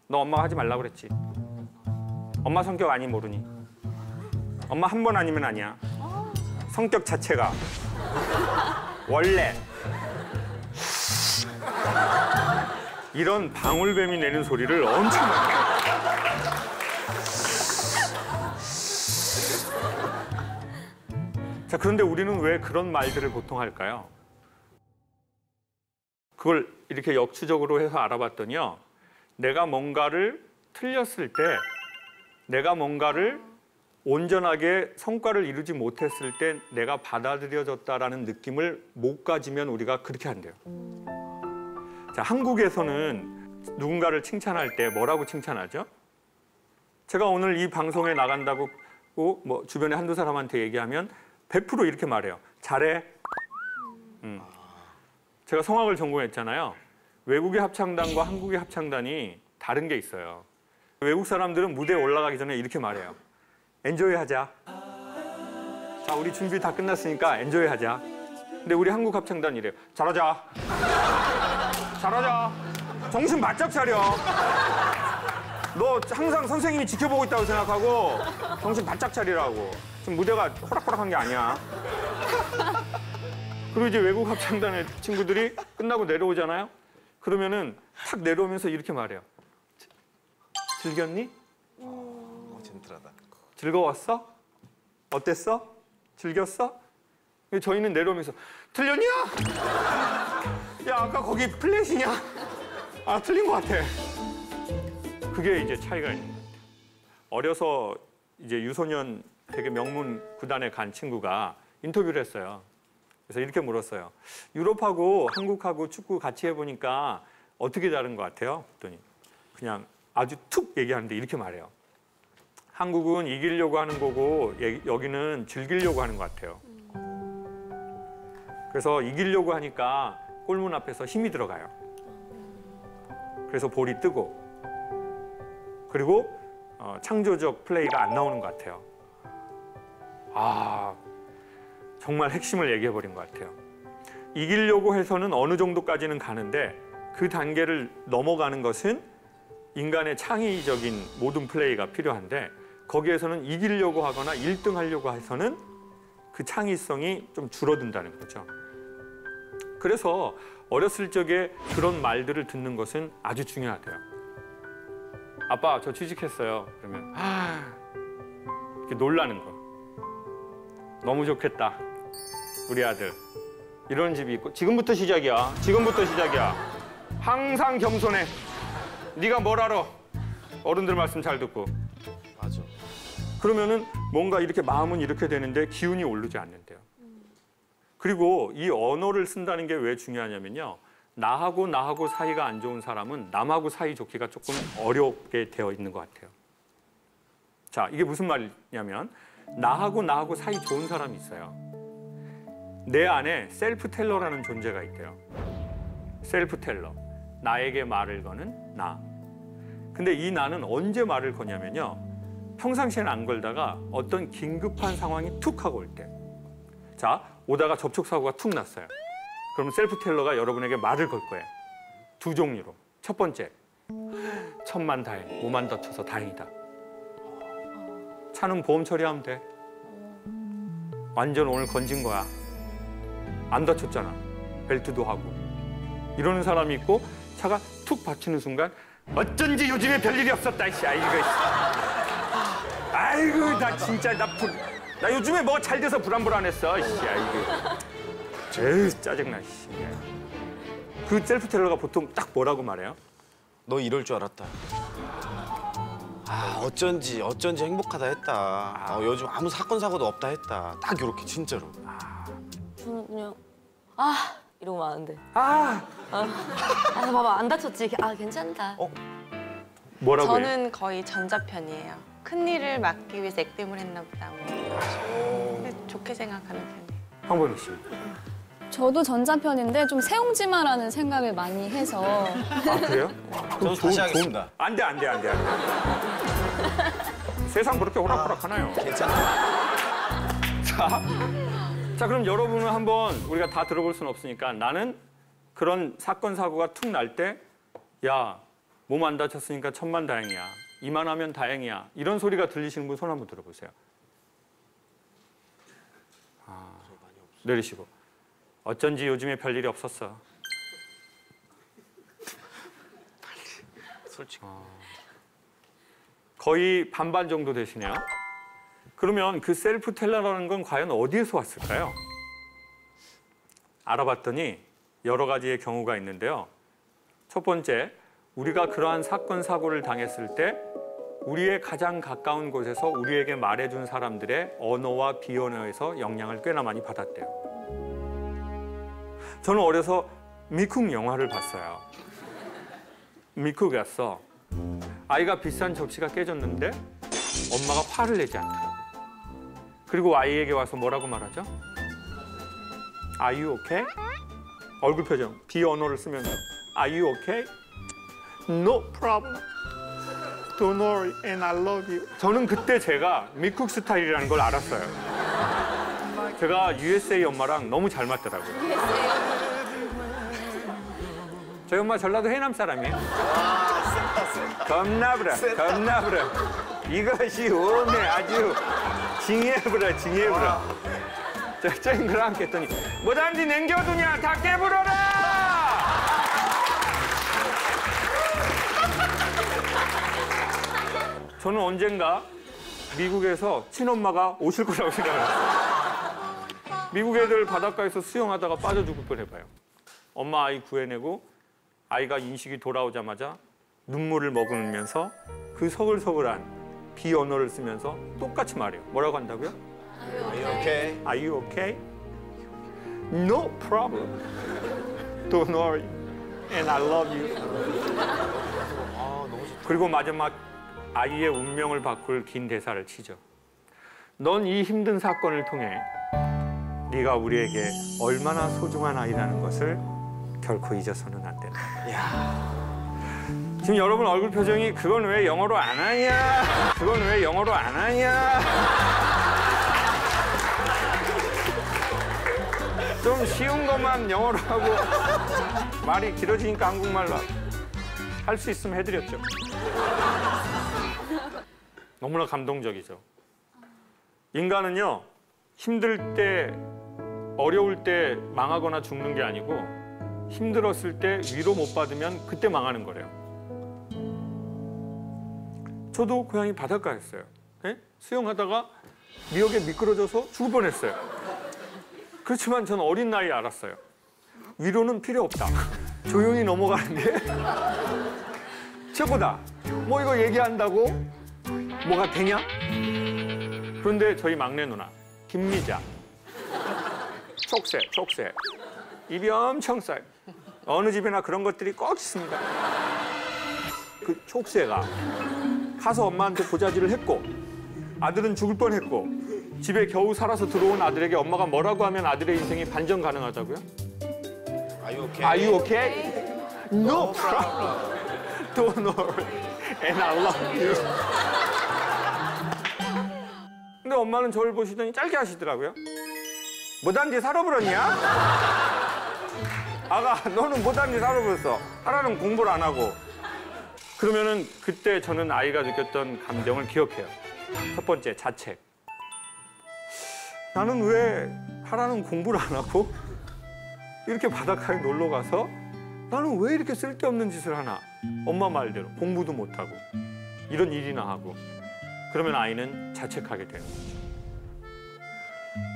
너 엄마가 하지 말라고 그랬지. 엄마 성격 아니 모르니. 엄마 한 번 아니면 아니야. 성격 자체가. 원래 이런 방울뱀이 내는 소리를 엄청 많이 해요. 자, 그런데 우리는 왜 그런 말들을 보통 할까요? 그걸 이렇게 역추적으로 해서 알아봤더니요. 내가 뭔가를 틀렸을 때, 내가 뭔가를 온전하게 성과를 이루지 못했을 때 내가 받아들여졌다라는 느낌을 못 가지면 우리가 그렇게 한대요. 자, 한국에서는 누군가를 칭찬할 때 뭐라고 칭찬하죠? 제가 오늘 이 방송에 나간다고 뭐 주변에 한두 사람한테 얘기하면 100% 이렇게 말해요. 잘해. 제가 성악을 전공했잖아요. 외국의 합창단과 한국의 합창단이 다른 게 있어요. 외국 사람들은 무대에 올라가기 전에 이렇게 말해요. 엔조이 하자. 자, 우리 준비 다 끝났으니까 엔조이 하자. 근데 우리 한국 합창단 이래요. 잘하자. 잘하자. 정신 바짝 차려. 너 항상 선생님이 지켜보고 있다고 생각하고 정신 바짝 차리라고. 지금 무대가 호락호락한 게 아니야. 그리고 이제 외국 합창단의 친구들이 끝나고 내려오잖아요. 그러면은 탁 내려오면서 이렇게 말해요. 즐겼니? 젠틀하다. 즐거웠어? 어땠어? 즐겼어? 저희는 내려오면서 틀렸냐? 야, 아까 거기 플랫이냐? 아, 틀린 것 같아. 그게 이제 차이가 있는 것 같아요. 어려서 이제 유소년 되게 명문 구단에 간 친구가 인터뷰를 했어요. 그래서 이렇게 물었어요. 유럽하고 한국하고 축구 같이 해보니까 어떻게 다른 것 같아요? 그랬더니 그냥 아주 툭 얘기하는데 이렇게 말해요. 한국은 이기려고 하는 거고 여기는 즐기려고 하는 것 같아요. 그래서 이기려고 하니까 골문 앞에서 힘이 들어가요. 그래서 볼이 뜨고 그리고 창조적 플레이가 안 나오는 것 같아요. 아, 정말 핵심을 얘기해버린 것 같아요. 이기려고 해서는 어느 정도까지는 가는데 그 단계를 넘어가는 것은 인간의 창의적인 모든 플레이가 필요한데 거기에서는 이기려고 하거나 1등 하려고 해서는 그 창의성이 좀 줄어든다는 거죠. 그래서 어렸을 적에 그런 말들을 듣는 것은 아주 중요하대요. 아빠, 저 취직했어요. 그러면 이렇게 놀라는 거. 너무 좋겠다. 우리 아들. 이런 집이 있고 지금부터 시작이야. 지금부터 시작이야. 항상 겸손해. 네가 뭘 알아? 어른들 말씀 잘 듣고. 맞아. 그러면은 뭔가 이렇게 마음은 이렇게 되는데 기운이 오르지 않는데요. 그리고 이 언어를 쓴다는 게 왜 중요하냐면요. 나하고 사이가 안 좋은 사람은 남하고 사이 좋기가 조금 어렵게 되어 있는 것 같아요. 자, 이게 무슨 말이냐면 나하고 사이 좋은 사람이 있어요. 내 안에 셀프 텔러라는 존재가 있대요. 셀프 텔러. 나에게 말을 거는 나. 근데 이 나는 언제 말을 거냐면요. 평상시에는 안 걸다가 어떤 긴급한 상황이 툭 하고 올 때. 자, 오다가 접촉사고가 툭 났어요. 그럼 셀프 텔러가 여러분에게 말을 걸 거예요. 두 종류로. 첫 번째, 천만다행, 몸 다쳐서 다행이다. 차는 보험 처리하면 돼. 완전 오늘 건진 거야. 안 다쳤잖아. 벨트도 하고. 이러는 사람이 있고 차가 툭 받치는 순간 어쩐지 요즘에 별일이 없었다. 이씨. 아이고 나 진짜 나 요즘에 뭐가 잘 돼서 불안불안했어. 이씨. 아이고. 에이 짜증나. 이씨. 그 셀프 텔러가 보통 딱 뭐라고 말해요? 너 이럴 줄 알았다. 아, 어쩐지 행복하다 했다. 요즘 아무 사건 사고도 없다 했다. 딱 이렇게 진짜로. 저는 그냥 이러고 마는데. 봐봐 안 다쳤지. 괜찮다. 뭐라고 해요? 저는 거의 전자편이에요. 큰일을 막기 위해서 액땜을 했나 보다. 근데 좋게 생각하는 편이에요. 황보미 씨. 저도 전자편인데 좀 세옹지마라는 생각을 많이 해서 아, 그래요? 저는 다시 하겠습니다. 안 돼. 세상 그렇게 호락호락하나요? 괜찮아. 자, 그럼 여러분은 한번 우리가 다 들어볼 수는 없으니까 나는 그런 사건, 사고가 툭 날 때 야, 몸 안 다쳤으니까 천만다행이야. 이만하면 다행이야. 이런 소리가 들리시는 분 손 한번 들어보세요. 내리시고. 어쩐지 요즘에 별일이 없었어. 솔직히. 거의 반반 정도 되시네요. 그러면 그 셀프 텔러라는 건 과연 어디에서 왔을까요? 알아봤더니 여러 가지의 경우가 있는데요. 첫 번째, 우리가 그러한 사건, 사고를 당했을 때 우리의 가장 가까운 곳에서 우리에게 말해준 사람들의 언어와 비언어에서 영향을 꽤나 많이 받았대요. 저는 어려서 미국 영화를 봤어요. 미국에 가서 아이가 비싼 접시가 깨졌는데 엄마가 화를 내지 않더라고요. 그리고 아이에게 와서 뭐라고 말하죠? Are you okay? 얼굴 표정, 비언어를 쓰면서 Are you okay? No problem. Don't worry and I love you. 저는 그때 제가 미국 스타일이라는 걸 알았어요. 제가 USA 엄마랑 너무 잘 맞더라고요. 저희 엄마 전라도 해남 사람이에요. 겁나부라, 겁나부라. 이것이 오네 아주 징해부라, 징해부라. 쨍 그랑 했더니 뭐단지 냉겨두냐 다 깨부러라. 저는 언젠가 미국에서 친엄마가 오실 거라고 생각했어요. 미국 애들 바닷가에서 수영하다가 빠져 죽을 뻔해봐요. 엄마 아이 구해내고 아이가 인식이 돌아오자마자 눈물을 머금으면서 그 서글서글한 비언어를 쓰면서 똑같이 말해요. 뭐라고 한다고요? Are you okay? Are you okay? No problem. Don't worry. And I love you. 그리고 마지막 아이의 운명을 바꿀 긴 대사를 치죠. 넌 이 힘든 사건을 통해 네가 우리에게 얼마나 소중한 아이라는 것을 결코 잊어서는 안 된다. 지금 여러분 얼굴 표정이 그건 왜 영어로 안 하냐? 그건 왜 영어로 안 하냐? 좀 쉬운 것만 영어로 하고 말이 길어지니까 한국말로 할 수 있으면 해드렸죠. 너무나 감동적이죠. 인간은요, 힘들 때, 어려울 때 망하거나 죽는 게 아니고 힘들었을 때 위로 못 받으면 그때 망하는 거래요. 저도 고향이 바닷가였어요. 네? 수영하다가 미역에 미끄러져서 죽을 뻔했어요. 그렇지만 저는 어린 나이에 알았어요. 위로는 필요 없다. 조용히 넘어가는 게 최고다. 뭐 이거 얘기한다고 뭐가 되냐? 그런데 저희 막내 누나 김미자 촉새 입이 엄청 싸요. 어느 집이나 그런 것들이 꼭 있습니다. 그 촉새가 가서 엄마한테 보자지를 했고 아들은 죽을 뻔했고 집에 겨우 살아서 들어온 아들에게 엄마가 뭐라고 하면 아들의 인생이 반전 가능하다고요? Are you okay? Are you okay? No problem. Don't worry. And I love you. 근데 엄마는 저를 보시더니 짧게 하시더라고요. 뭐단지 살아버렸냐? 아가, 너는 뭐단지 살아버렸어. 하라는 공부를 안 하고. 그러면은 그때 저는 아이가 느꼈던 감정을 기억해요. 첫 번째, 자책. 나는 왜 하라는 공부를 안 하고 이렇게 바닷가에 놀러 가서 나는 왜 이렇게 쓸데없는 짓을 하나? 엄마 말대로 공부도 못하고 이런 일이나 하고 그러면 아이는 자책하게 되는 거죠.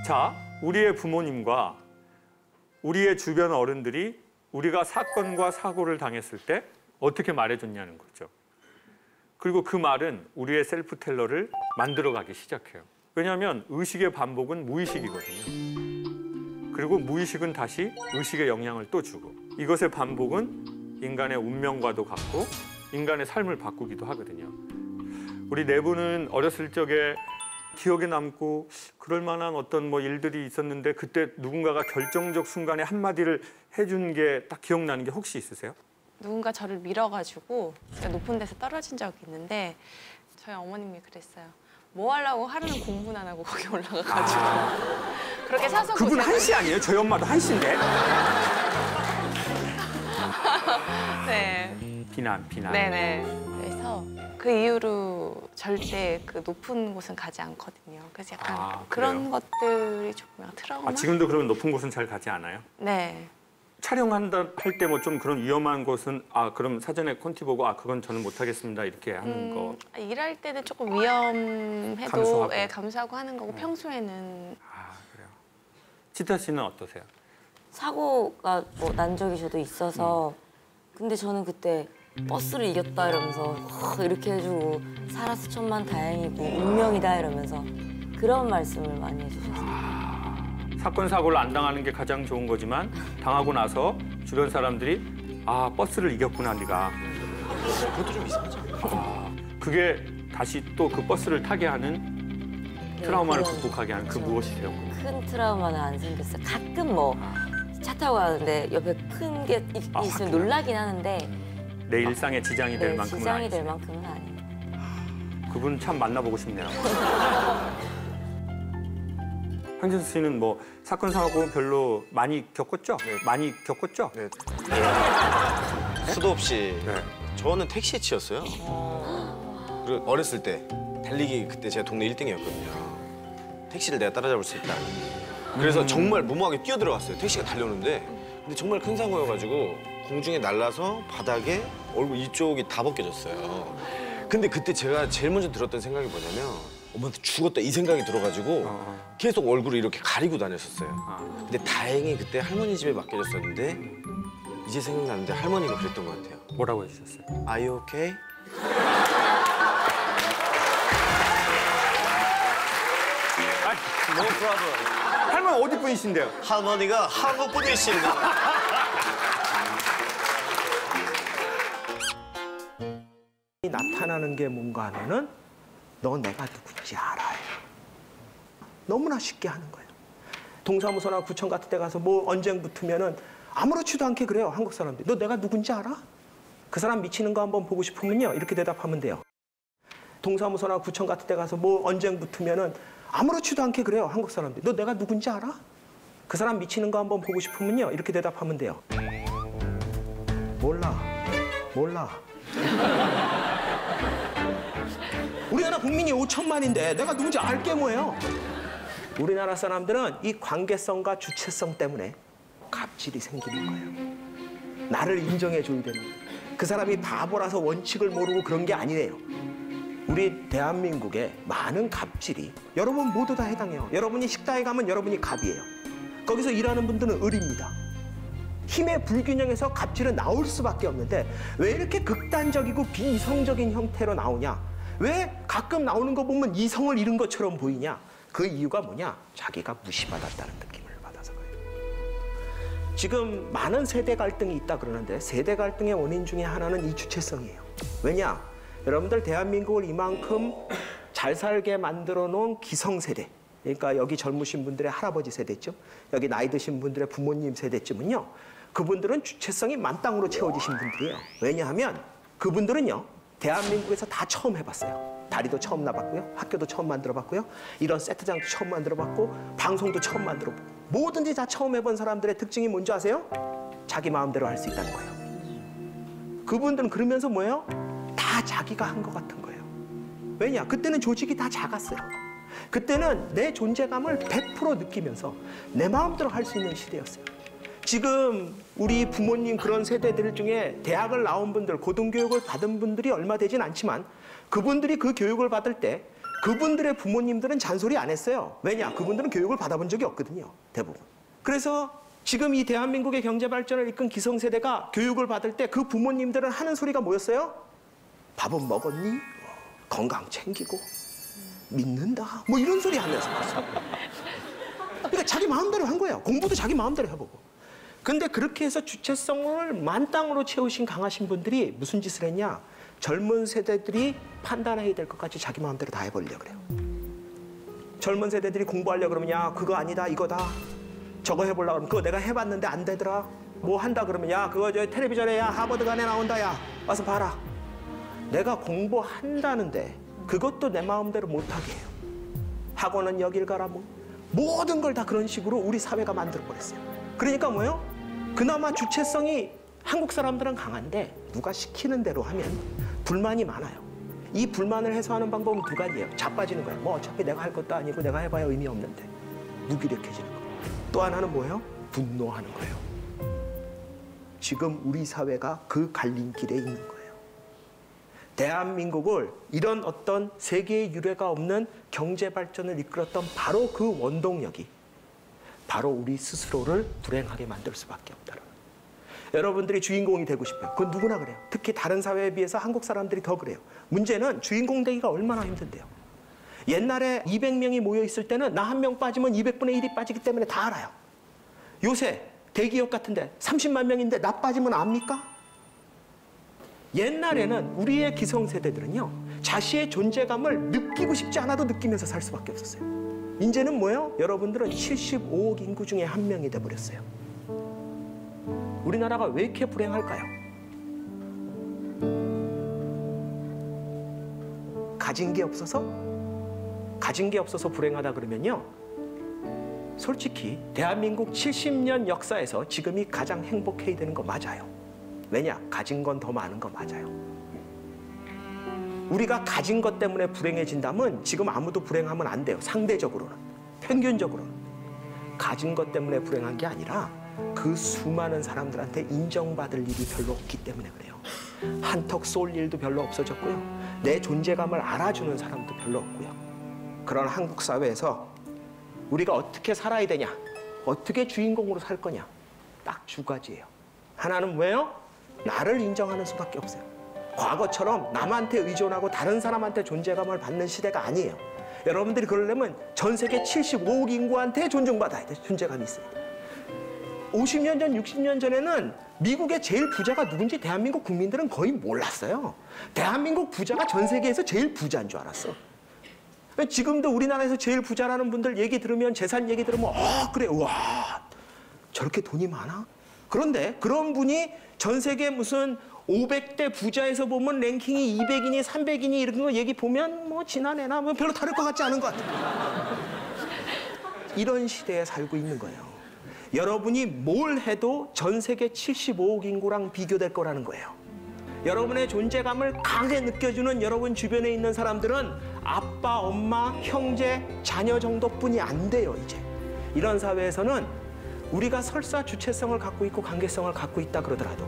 자, 우리의 부모님과 우리의 주변 어른들이 우리가 사건과 사고를 당했을 때 어떻게 말해줬냐는 거죠. 그리고 그 말은 우리의 셀프 텔러를 만들어가기 시작해요. 왜냐하면 의식의 반복은 무의식이거든요. 그리고 무의식은 다시 의식의 영향을 또 주고 이것의 반복은 인간의 운명과도 같고 인간의 삶을 바꾸기도 하거든요. 우리 네 분은 어렸을 적에 기억에 남고 그럴 만한 어떤 뭐 일들이 있었는데 그때 누군가가 결정적 순간에 한마디를 해준 게 딱 기억나는 게 혹시 있으세요? 누군가 저를 밀어가지고 제가 높은 데서 떨어진 적이 있는데 저희 어머님이 그랬어요. 뭐 하려고 하루는 공부는 안 하고 거기 올라가가지고 그렇게 사서 그분 고생을... 한씨 아니에요? 저희 엄마도 한씨인데? 네. 비난. 네네. 그래서 그 이후로 절대 그 높은 곳은 가지 않거든요. 그래서 약간 아, 그런 것들이 조금 약간 트라우마? 지금도 그러면 높은 곳은 잘 가지 않아요? 네. 촬영한다 할 때 뭐 좀 그런 위험한 곳은 그럼 사전에 콘티 보고 그건 저는 못 하겠습니다 이렇게 하는 거. 일할 때는 조금 위험해도 감수하고. 감수하고 하는 거고 평소에는 그래요. 치타 씨는 어떠세요? 사고가 뭐 난 적이 저도 있어서 근데 저는 그때 버스를 이겼다 이러면서 이렇게 해주고 살아서 천만 다행이고 운명이다 이러면서 그런 말씀을 많이 해주셨어요. 사건 사고를 안 당하는 게 가장 좋은 거지만 당하고 나서 주변 사람들이 버스를 이겼구나 네가. 그것도 좀 이상하죠. 그게 다시 또 그 버스를 타게 하는 트라우마를 그런- 극복하게 하는 그 그렇죠. 무엇이세요? 큰 트라우마는 안 생겼어요. 가끔 뭐 차 타고 가는데 옆에 큰 게 있으면 확실하게. 놀라긴 하는데 내 일상에 지장이 될 네, 만큼은 지장이 아니지. 될 만큼은 아니에요. 그분 참 만나보고 싶네요. 황진수 씨는 뭐 사건 사고 별로 많이 겪었죠? 많이 겪었죠? 네. 수도 없이 네. 저는 택시에 치였어요. 그리고 어렸을 때 달리기 그때 제가 동네 1등이었거든요. 택시를 내가 따라잡을 수 있다. 그래서 정말 무모하게 뛰어들어갔어요. 택시가 달려오는데 근데 정말 큰 사고여가지고 공중에 날라서 바닥에 얼굴 이쪽이 다 벗겨졌어요. 근데 그때 제가 제일 먼저 들었던 생각이 뭐냐면 엄마한테 죽었다 이 생각이 들어가지고 계속 얼굴을 이렇게 가리고 다녔었어요. 근데 다행히 그때 할머니 집에 맡겨졌었는데 이제 생각나는데 할머니가 그랬던 것 같아요. 뭐라고 해주셨어요? Are you okay? No problem. 할머니 어디 분이신데요? 할머니가 한국 분이십니다. 나타나는 게 뭔가 하면은 너 내가 누군지 알아요. 너무나 쉽게 하는 거예요. 동사무소나 구청 같은 데 가서 뭐 언쟁 붙으면은 아무렇지도 않게 그래요. 한국 사람들이. 너 내가 누군지 알아? 그 사람 미치는 거 한번 보고 싶으면요. 이렇게 대답하면 돼요. 동사무소나 구청 같은 데 가서 뭐 언쟁 붙으면은 아무렇지도 않게 그래요. 한국 사람들이. 너 내가 누군지 알아? 그 사람 미치는 거 한번 보고 싶으면요. 이렇게 대답하면 돼요. 몰라. 우리나라 국민이 5천만인데 내가 누군지 알게 뭐예요? 우리나라 사람들은 이 관계성과 주체성 때문에 갑질이 생기는 거예요. 나를 인정해 줘야 되는 거예요. 그 사람이 바보라서 원칙을 모르고 그런 게 아니에요. 우리 대한민국에 많은 갑질이 여러분 모두 다 해당해요. 여러분이 식당에 가면 여러분이 갑이에요. 거기서 일하는 분들은 을입니다. 힘의 불균형에서 갑질은 나올 수밖에 없는데 왜 이렇게 극단적이고 비이성적인 형태로 나오냐? 왜 가끔 나오는 거 보면 이성을 잃은 것처럼 보이냐? 그 이유가 뭐냐? 자기가 무시받았다는 느낌을 받아서 그래요. 지금 많은 세대 갈등이 있다 그러는데 세대 갈등의 원인 중에 하나는 이 주체성이에요. 왜냐? 여러분들 대한민국을 이만큼 잘 살게 만들어 놓은 기성세대, 그러니까 여기 젊으신 분들의 할아버지 세대쯤, 여기 나이 드신 분들의 부모님 세대쯤은요, 그분들은 주체성이 만땅으로 채워지신 분들이에요. 왜냐하면 그분들은요, 대한민국에서 다 처음 해봤어요. 다리도 처음 나봤고요, 학교도 처음 만들어봤고요, 이런 세트장도 처음 만들어봤고, 방송도 처음 만들어봤고, 뭐든지 다 처음 해본 사람들의 특징이 뭔지 아세요? 자기 마음대로 할 수 있다는 거예요. 그분들은 그러면서 뭐예요? 다 자기가 한 것 같은 거예요. 왜냐? 그때는 조직이 다 작았어요. 그때는 내 존재감을 100% 느끼면서 내 마음대로 할 수 있는 시대였어요. 지금 우리 부모님 그런 세대들 중에 대학을 나온 분들, 고등교육을 받은 분들이 얼마 되진 않지만 그분들이 그 교육을 받을 때 그분들의 부모님들은 잔소리 안 했어요. 왜냐? 그분들은 교육을 받아본 적이 없거든요. 대부분. 그래서 지금 이 대한민국의 경제 발전을 이끈 기성세대가 교육을 받을 때 그 부모님들은 하는 소리가 뭐였어요? 밥은 먹었니? 건강 챙기고 믿는다. 뭐 이런 소리 하면서 그러니까 자기 마음대로 한 거예요. 공부도 자기 마음대로 해보고. 근데 그렇게 해서 주체성을 만땅으로 채우신 강하신 분들이 무슨 짓을 했냐? 젊은 세대들이 판단해야 될 것까지 자기 마음대로 다 해보려고 그래요. 젊은 세대들이 공부하려고 그러면 야 그거 아니다 이거다. 저거 해보려고 그러면 그거 내가 해봤는데 안 되더라. 뭐 한다 그러면 야 그거 저 텔레비전에 야 하버드간에 나온다 야 와서 봐라. 내가 공부한다는데 그것도 내 마음대로 못하게 해요. 학원은 여길 가라 뭐 모든 걸 다 그런 식으로 우리 사회가 만들어버렸어요. 그러니까 뭐예요? 그나마 주체성이 한국 사람들은 강한데 누가 시키는 대로 하면 불만이 많아요. 이 불만을 해소하는 방법은 두 가지예요. 자빠지는 거예요. 뭐 어차피 내가 할 것도 아니고 내가 해봐야 의미 없는데. 무기력해지는 거. 또 하나는 뭐예요? 분노하는 거예요. 지금 우리 사회가 그 갈림길에 있는 거예요. 대한민국을 이런 어떤 세계의 유례가 없는 경제 발전을 이끌었던 바로 그 원동력이 바로 우리 스스로를 불행하게 만들 수밖에 없다는 거예요. 여러분들이 주인공이 되고 싶어요. 그건 누구나 그래요. 특히 다른 사회에 비해서 한국 사람들이 더 그래요. 문제는 주인공 되기가 얼마나 힘든데요. 옛날에 200명이 모여 있을 때는 나 한 명 빠지면 200분의 1이 빠지기 때문에 다 알아요. 요새 대기업 같은데 30만 명인데 나 빠지면 압니까? 옛날에는 우리의 기성세대들은요, 자신의 존재감을 느끼고 싶지 않아도 느끼면서 살 수밖에 없었어요. 이제는 뭐예요? 여러분들은 75억 인구 중에 한 명이 돼버렸어요. 우리나라가 왜 이렇게 불행할까요? 가진 게 없어서? 가진 게 없어서 불행하다 그러면요, 솔직히 대한민국 70년 역사에서 지금이 가장 행복해야 되는 거 맞아요. 왜냐? 가진 건 더 많은 거 맞아요. 우리가 가진 것 때문에 불행해진다면 지금 아무도 불행하면 안 돼요. 상대적으로는. 평균적으로는. 가진 것 때문에 불행한 게 아니라 그 수많은 사람들한테 인정받을 일이 별로 없기 때문에 그래요. 한턱 쏠 일도 별로 없어졌고요. 내 존재감을 알아주는 사람도 별로 없고요. 그런 한국 사회에서 우리가 어떻게 살아야 되냐, 어떻게 주인공으로 살 거냐, 딱 두 가지예요. 하나는 뭐예요? 나를 인정하는 수밖에 없어요. 과거처럼 남한테 의존하고 다른 사람한테 존재감을 받는 시대가 아니에요. 여러분들이 그러려면 전 세계 75억 인구한테 존중받아야 돼. 존재감이 있어야 돼. 50년 전, 60년 전에는 미국의 제일 부자가 누군지 대한민국 국민들은 거의 몰랐어요. 대한민국 부자가 전 세계에서 제일 부자인 줄 알았어. 지금도 우리나라에서 제일 부자라는 분들 얘기 들으면, 재산 얘기 들으면 그래, 와 저렇게 돈이 많아? 그런데 그런 분이 전 세계 무슨 500대 부자에서 보면 랭킹이 200이니 300이니 이런 거 얘기 보면 뭐 지난해나 뭐 별로 다를 것 같지 않은 것 같아요. 이런 시대에 살고 있는 거예요. 여러분이 뭘 해도 전 세계 75억 인구랑 비교될 거라는 거예요. 여러분의 존재감을 강하게 느껴주는 여러분 주변에 있는 사람들은 아빠, 엄마, 형제, 자녀 정도뿐이 안 돼요, 이제. 이런 사회에서는 우리가 설사 주체성을 갖고 있고 관계성을 갖고 있다 그러더라도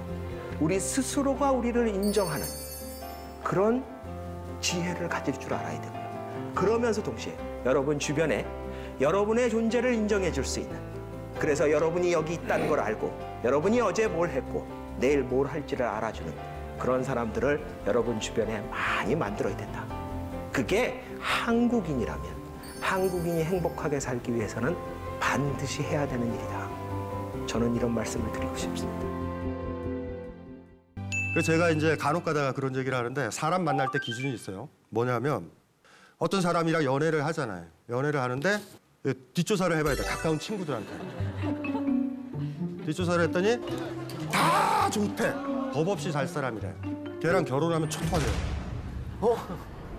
우리 스스로가 우리를 인정하는 그런 지혜를 가질 줄 알아야 되고요. 그러면서 동시에 여러분 주변에 여러분의 존재를 인정해 줄 수 있는, 그래서 여러분이 여기 있다는 걸 알고 여러분이 어제 뭘 했고 내일 뭘 할지를 알아주는 그런 사람들을 여러분 주변에 많이 만들어야 된다. 그게 한국인이라면, 한국인이 행복하게 살기 위해서는 반드시 해야 되는 일이다. 저는 이런 말씀을 드리고 싶습니다. 그래서 제가 이제 간혹 가다가 그런 얘기를 하는데, 사람 만날 때 기준이 있어요. 뭐냐면 어떤 사람이랑 연애를 하잖아요. 연애를 하는데 뒷조사를 해봐야 돼. 가까운 친구들한테. 뒷조사를 했더니 다 좋대. 법 없이 살 사람이래. 걔랑 결혼하면 초토화돼요.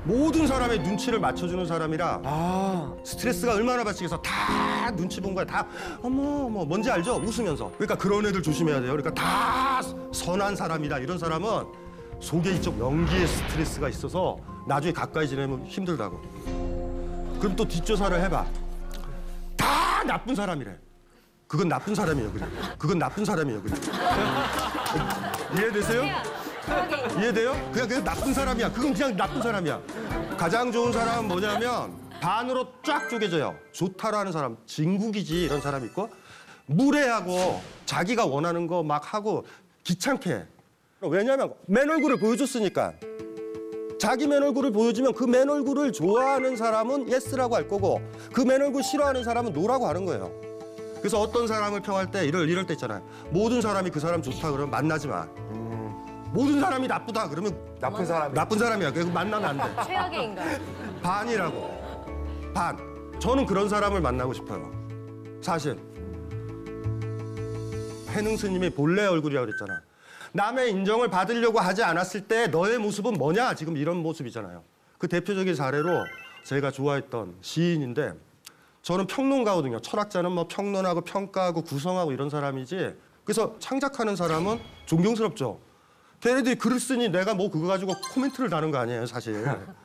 모든 사람의 눈치를 맞춰주는 사람이라 스트레스가 얼마나 받치겠어. 다 눈치 본 거야. 다 어머 뭔지 알죠? 웃으면서. 그러니까 그런 애들 조심해야 돼요. 그러니까 다 선한 사람이다. 이런 사람은 속에 이쪽 연기의 스트레스가 있어서 나중에 가까이 지내면 힘들다고. 그럼 또 뒷조사를 해봐. 다 나쁜 사람이래. 그건 나쁜 사람이에요, 그래. 그건 나쁜 사람이에요, 그래. 이해되세요? 이해돼요? 그냥 나쁜 사람이야. 그건 그냥 나쁜 사람이야. 가장 좋은 사람은 뭐냐면 반으로 쫙 쪼개져요. 좋다라는 사람, 진국이지 이런 사람이 있고, 무례하고 자기가 원하는 거 막 하고 귀찮게 해. 왜냐면 맨 얼굴을 보여줬으니까. 자기 맨 얼굴을 보여주면 그 맨 얼굴을 좋아하는 사람은 예스라고 할 거고, 그 맨 얼굴 싫어하는 사람은 노라고 하는 거예요. 그래서 어떤 사람을 평할 때 이럴 때 있잖아요. 모든 사람이 그 사람 좋다 그러면 만나지 마. 모든 사람이 나쁘다 그러면 나쁜 사람이야. 그래서 만나면 안 돼. 최악의 인간. 반이라고. 반. 저는 그런 사람을 만나고 싶어요. 사실. 해능 스님이 본래 얼굴이라고 그랬잖아. 남의 인정을 받으려고 하지 않았을 때 너의 모습은 뭐냐? 지금 이런 모습이잖아요. 그 대표적인 사례로 제가 좋아했던 시인인데, 저는 평론가거든요. 철학자는 뭐 평론하고 평가하고 구성하고 이런 사람이지. 그래서 창작하는 사람은 존경스럽죠. 걔네들이 글을 쓰니 내가 뭐 그거 가지고 코멘트를 다는 거 아니에요, 사실. 그러니까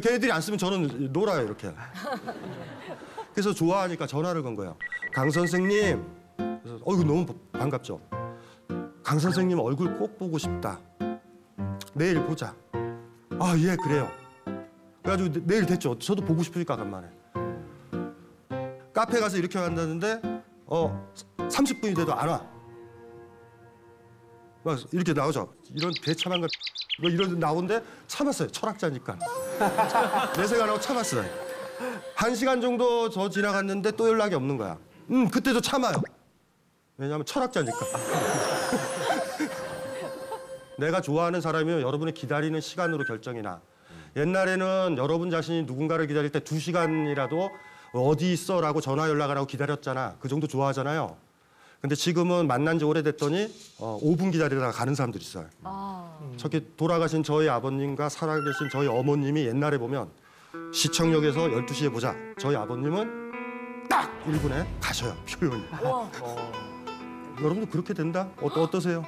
걔네들이 안 쓰면 저는 놀아요, 이렇게. 그래서 좋아하니까 전화를 건 거예요. 강 선생님. 그래서 이거 너무 반갑죠. 강 선생님 얼굴 꼭 보고 싶다. 내일 보자. 아, 예, 그래요. 그래가지고 내일 됐죠. 저도 보고 싶으니까 간만에. 카페 가서 이렇게 한다는데 30분이 돼도 안 와. 막 이렇게 나오죠. 이런 대참한 거 뭐 이런 나오는데 참았어요. 철학자니까. 내색 안 하고 참았어요. 1시간 정도 저 지나갔는데 또 연락이 없는 거야. 그때도 참아요. 왜냐하면 철학자니까. 내가 좋아하는 사람이면 여러분이 기다리는 시간으로 결정이 나. 옛날에는 여러분 자신이 누군가를 기다릴 때 2시간이라도 어디 있어? 라고 전화 연락을 하고 기다렸잖아. 그 정도 좋아하잖아요. 근데 지금은 만난 지 오래됐더니 5분 기다리다가 가는 사람들이 있어요. 저기 돌아가신 저희 아버님과 살아계신 저희 어머님이 옛날에 보면 시청역에서 12시에 보자. 저희 아버님은 딱 1분에 가셔요. 표현이. 여러분도 그렇게 된다? 어떠세요?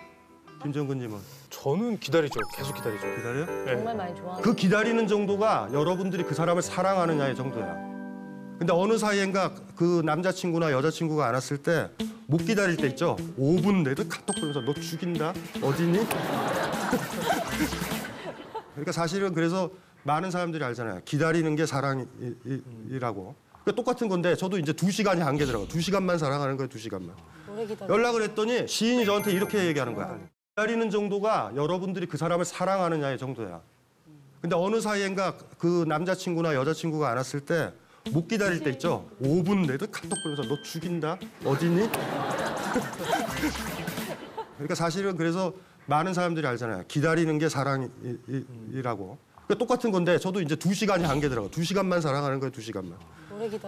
김정근님은? 저는 기다리죠. 계속 기다리죠. 기다려요? 네. 정말 많이 좋아하는. 그 기다리는 정도가 여러분들이 그 사람을 사랑하느냐의 정도야. 근데 어느 사이엔가 그 남자친구나 여자친구가 안 왔을 때 못 기다릴 때 있죠? 5분 내도 카톡 보면서 너 죽인다? 어디니? 그러니까 사실은 그래서 많은 사람들이 알잖아요. 기다리는 게 사랑이라고. 그러니까 똑같은 건데 저도 이제 2시간이 한계더라고요. 2시간만 사랑하는 거예요, 2시간만. 연락을 했더니 시인이 저한테 이렇게 얘기하는 거야. 기다리는 정도가 여러분들이 그 사람을 사랑하느냐의 정도야. 근데 어느 사이엔가 그 남자친구나 여자친구가 안 왔을 때 못 기다릴 때 있죠? 5분 내도 카톡 보면서 너 죽인다? 어디니? 그러니까 사실은 그래서 많은 사람들이 알잖아요. 기다리는 게 사랑이라고. 그러니까 똑같은 건데 저도 이제 2시간이 한계더라고요. 2시간만 사랑하는 거예요, 2시간만.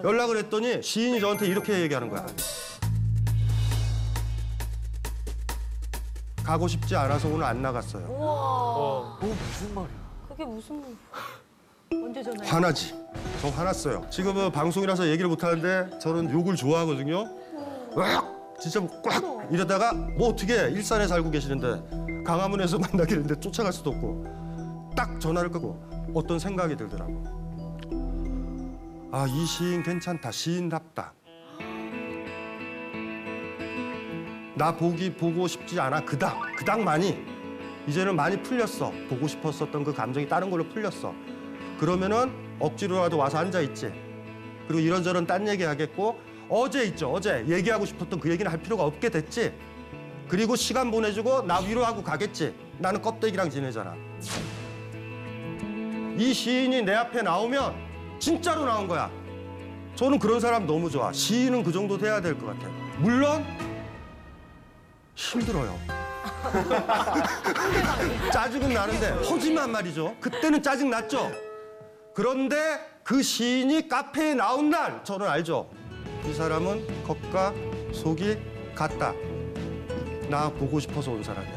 연락을 했더니 시인이 저한테 이렇게 얘기하는 거야. 가고 싶지 않아서 오늘 안 나갔어요. 무슨 말이야? 그게 무슨 말? 언제 전화해? 화나지. 저 화났어요. 지금은 방송이라서 얘기를 못 하는데 저는 욕을 좋아하거든요. 진짜 꽉 이러다가 뭐 어떻게 일산에 살고 계시는데 강화문에서 만나기로 했는데 쫓아갈 수도 없고 딱 전화를 끄고 어떤 생각이 들더라고. 아, 이 시인 괜찮다. 시인답다. 나 보고 싶지 않아. 그닥 많이. 이제는 많이 풀렸어. 보고 싶었었던 그 감정이 다른 걸로 풀렸어. 그러면은 억지로라도 와서 앉아있지. 그리고 이런저런 딴 얘기 하겠고 어제 있죠. 어제 얘기하고 싶었던 그 얘기는 할 필요가 없게 됐지. 그리고 시간 보내주고 나 위로하고 가겠지. 나는 껍데기랑 지내잖아. 이 시인이 내 앞에 나오면 진짜로 나온 거야. 저는 그런 사람 너무 좋아. 시인은 그 정도 돼야 될 것 같아요. 물론 힘들어요. 짜증은 나는데 하지만 말이죠. 그때는 짜증 났죠. 그런데 그 시인이 카페에 나온 날 저는 알죠. 이 사람은 겉과 속이 같다. 나 보고 싶어서 온 사람이야.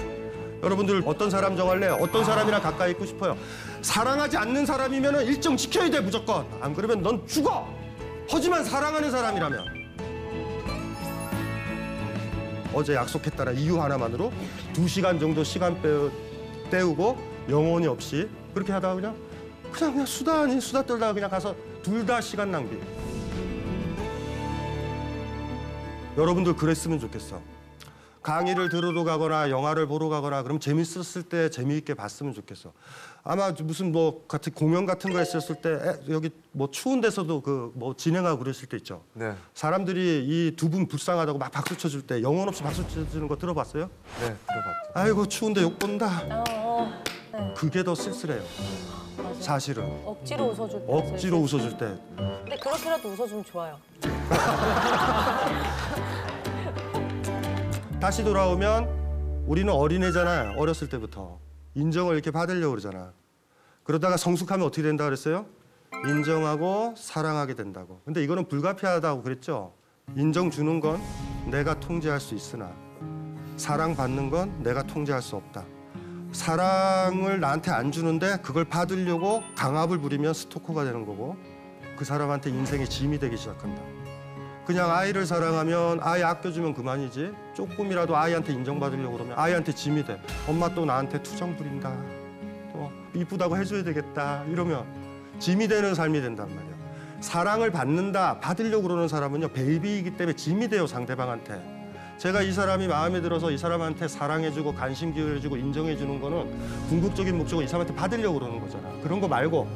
여러분들 어떤 사람 정할래요? 어떤 사람이랑 가까이 있고 싶어요? 사랑하지 않는 사람이면 일정 지켜야 돼, 무조건. 안 그러면 넌 죽어. 하지만 사랑하는 사람이라면. 어제 약속했다는 이유 하나만으로 2시간 정도 시간 때우고 영혼이 없이 그렇게 하다가 그냥 수다 아닌 수다 떨다가 그냥 가서 둘 다 시간 낭비. 여러분들 그랬으면 좋겠어. 강의를 들으러 가거나 영화를 보러 가거나 그럼 재밌었을 때 재미있게 봤으면 좋겠어. 아마 무슨 뭐 같은 공연 같은 거 했었을 때 여기 뭐 추운 데서도 그 뭐 진행하고 그랬을 때 있죠. 네. 사람들이 이 두 분 불쌍하다고 막 박수 쳐줄 때 영혼 없이 박수 쳐주는 거 들어봤어요? 네, 들어봤죠. 아이고 추운데 욕 본다. 그게 더 쓸쓸해요. 사실은. 억지로 웃어줄 때. 억지로 웃어줄 때. 근데 그렇게라도 웃어주면 좋아요. 다시 돌아오면 우리는 어린애잖아요. 어렸을 때부터. 인정을 이렇게 받으려고 그러잖아. 그러다가 성숙하면 어떻게 된다 그랬어요? 인정하고 사랑하게 된다고. 근데 이거는 불가피하다고 그랬죠. 인정 주는 건 내가 통제할 수 있으나 사랑받는 건 내가 통제할 수 없다. 사랑을 나한테 안 주는데 그걸 받으려고 강압을 부리면 스토커가 되는 거고 그 사람한테 인생의 짐이 되기 시작한다. 그냥 아이를 사랑하면 아이 아껴주면 그만이지. 조금이라도 아이한테 인정받으려고 그러면 아이한테 짐이 돼. 엄마 또 나한테 투정 부린다. 또 이쁘다고 해줘야 되겠다. 이러면 짐이 되는 삶이 된단 말이야. 사랑을 받는다, 받으려고 그러는 사람은요, 베이비이기 때문에 짐이 돼요, 상대방한테. 제가 이 사람이 마음에 들어서 이 사람한테 사랑해주고 관심 기울여주고 인정해주는 거는 궁극적인 목적은 이 사람한테 받으려고 그러는 거잖아. 그런 거 말고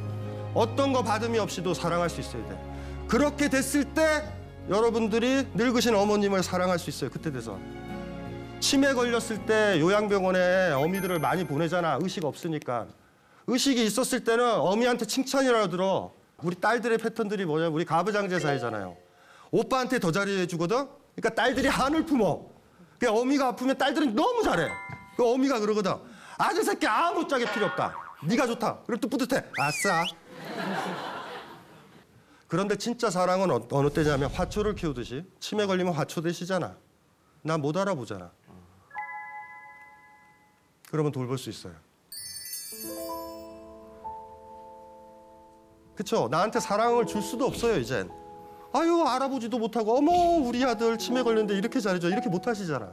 어떤 거 받음이 없이도 사랑할 수 있어야 돼. 그렇게 됐을 때 여러분들이 늙으신 어머님을 사랑할 수 있어요. 그때 돼서. 치매 걸렸을 때 요양병원에 어미들을 많이 보내잖아. 의식 없으니까. 의식이 있었을 때는 어미한테 칭찬이라도 들어. 우리 딸들의 패턴들이 뭐냐면 우리 가부장제 사회잖아요. 오빠한테 더 잘해주거든. 그러니까 딸들이 한을 품어. 그러니까 어미가 아프면 딸들은 너무 잘해. 그 어미가 그러거든. 아저 새끼 아무짝에 필요 없다. 네가 좋다. 그럼 또 뿌듯해. 아싸. 그런데 진짜 사랑은 어느 때냐면 화초를 키우듯이 치매 걸리면 화초 되시잖아. 나 못 알아보잖아. 그러면 돌볼 수 있어요. 그쵸? 나한테 사랑을 줄 수도 없어요, 이젠. 아유, 알아보지도 못하고 어머, 우리 아들 치매 걸렸는데 이렇게 잘해줘. 이렇게 못하시잖아.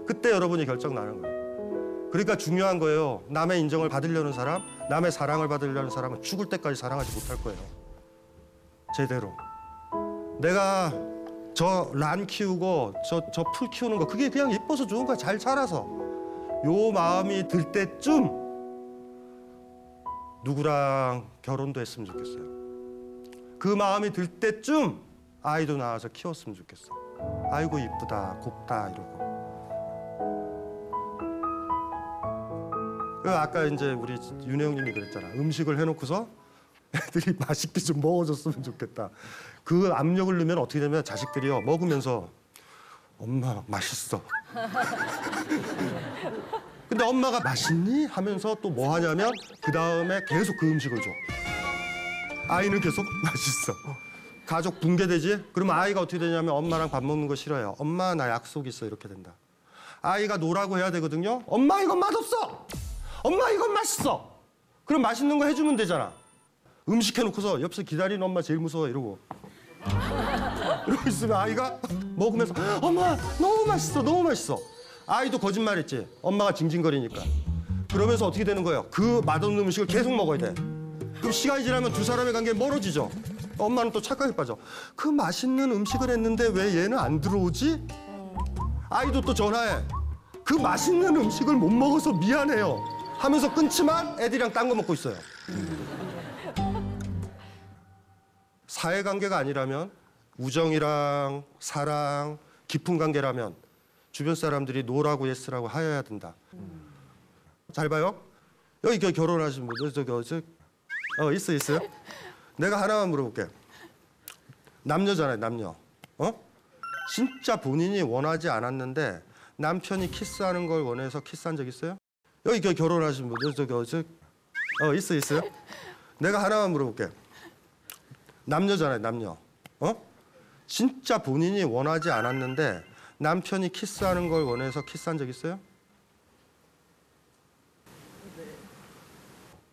그때 여러분이 결정 나는 거예요. 그러니까 중요한 거예요. 남의 인정을 받으려는 사람, 남의 사랑을 받으려는 사람은 죽을 때까지 사랑하지 못할 거예요. 제대로. 내가 저 란 키우고 저 풀 키우는 거 그게 그냥 예뻐서 좋은 거야. 잘 자라서. 요 마음이 들 때쯤 누구랑 결혼도 했으면 좋겠어요. 그 마음이 들 때쯤 아이도 낳아서 키웠으면 좋겠어. 아이고 이쁘다, 곱다 이러고. 아까 이제 우리 윤혜영님이 그랬잖아. 음식을 해놓고서 애들이 맛있게 좀 먹어줬으면 좋겠다. 그 압력을 넣으면 어떻게 되면 자식들이요 먹으면서 엄마 맛있어. 근데 엄마가 맛있니? 하면서 또 뭐 하냐면 그 다음에 계속 그 음식을 줘. 아이는 계속 맛있어. 가족 붕괴되지? 그러면 아이가 어떻게 되냐면 엄마랑 밥 먹는 거 싫어요. 엄마 나 약속 있어 이렇게 된다. 아이가 노라고 해야 되거든요. 엄마 이건 맛없어. 엄마 이건 맛있어. 그럼 맛있는 거 해주면 되잖아. 음식 해놓고서 옆에서 기다리는 엄마 제일 무서워 이러고. 이러고 있으면 아이가 먹으면서 엄마 너무 맛있어 너무 맛있어. 아이도 거짓말했지. 엄마가 징징거리니까. 그러면서 어떻게 되는 거예요? 그 맛없는 음식을 계속 먹어야 돼. 그럼 시간이 지나면 두 사람의 관계가 멀어지죠. 엄마는 또 착각에 빠져. 그 맛있는 음식을 했는데 왜 얘는 안 들어오지? 아이도 또 전화해. 그 맛있는 음식을 못 먹어서 미안해요. 하면서 끊지만 애들이랑 딴 거 먹고 있어요. 사회관계가 아니라면 우정이랑 사랑, 깊은 관계라면 주변 사람들이 노라고 예스라고 하여야 된다. 잘 봐요. 여기 결혼하신 분들 저기 있어요. 내가 하나만 물어볼게. 남녀잖아요, 남녀. 진짜 본인이 원하지 않았는데 남편이 키스하는 걸 원해서 키스한 적 있어요? 여기 결혼하신 분들 저기 있어요. 내가 하나만 물어볼게. 남녀잖아요, 남녀. 진짜 본인이 원하지 않았는데 남편이 키스하는 걸 원해서 키스한 적 있어요?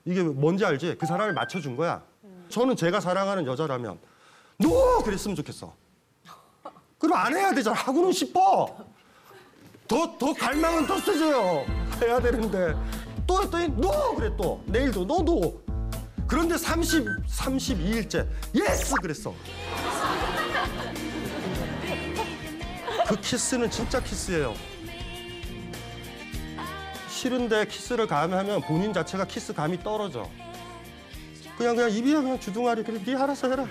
이게 뭔지 알지? 그 사람을 맞춰준 거야. 저는 제가 사랑하는 여자라면 너 그랬으면 좋겠어. 그럼 안 해야 되잖아. 하고는 싶어. 더 갈망은 더 세져요. 해야 되는데 또 했더니 너 그래 또 내일도 너도. 그런데 32일째 예스 그랬어. 그 키스는 진짜 키스예요. 싫은데 키스를 감하면 본인 자체가 키스 감이 떨어져. 그냥 입이야 그냥 주둥아리. 그래 네 알아서 해라.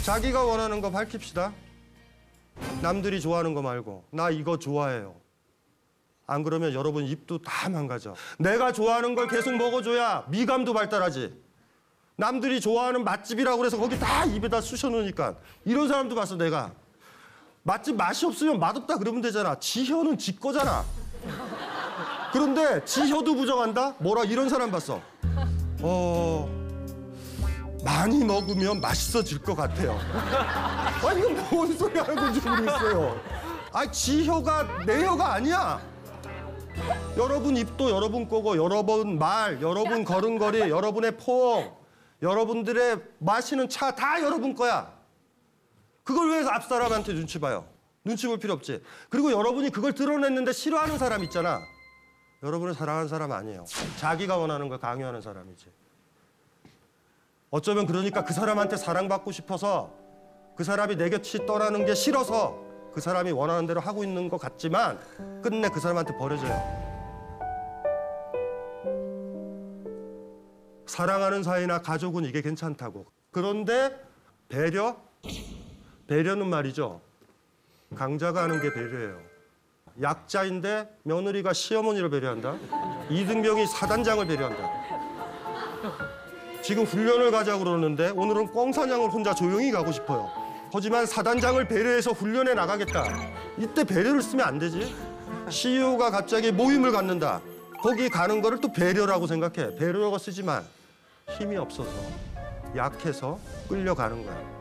자기가 원하는 거 밝힙시다. 남들이 좋아하는 거 말고 나 이거 좋아해요. 안 그러면 여러분 입도 다 망가져. 내가 좋아하는 걸 계속 먹어줘야 미감도 발달하지. 남들이 좋아하는 맛집이라고 그래서 거기 다 입에다 쑤셔 놓으니까. 이런 사람도 봤어 내가. 맛집 맛이 없으면 맛없다 그러면 되잖아. 지혀는 지 거잖아. 그런데 지혀도 부정한다? 뭐라 이런 사람 봤어. 많이 먹으면 맛있어질 것 같아요. 아니 이거 뭔 소리 하는 건지 모르겠어요. 아니 지혀가 내 혀가 아니야. 여러분 입도 여러분 거고 여러분 말, 여러분 걸음걸이, 여러분의 포옹 여러분들의 마시는 차 다 여러분 거야. 그걸 왜 앞 사람한테 눈치 봐요? 눈치 볼 필요 없지. 그리고 여러분이 그걸 드러냈는데 싫어하는 사람 있잖아. 여러분을 사랑하는 사람 아니에요. 자기가 원하는 걸 강요하는 사람이지. 어쩌면 그러니까 그 사람한테 사랑받고 싶어서 그 사람이 내 곁이 떠나는 게 싫어서 그 사람이 원하는 대로 하고 있는 것 같지만 끝내 그 사람한테 버려져요. 사랑하는 사이나 가족은 이게 괜찮다고. 그런데 배려는 말이죠. 강자가 하는 게 배려예요. 약자인데 며느리가 시어머니를 배려한다. 이등병이 사단장을 배려한다. 지금 훈련을 가자고 그러는데 오늘은 꽝사냥을 혼자 조용히 가고 싶어요. 하지만 사단장을 배려해서 훈련에 나가겠다. 이때 배려를 쓰면 안 되지. CEO가 갑자기 모임을 갖는다. 거기 가는 거를 또 배려라고 생각해. 배려라고 쓰지만 힘이 없어서 약해서 끌려가는 거야.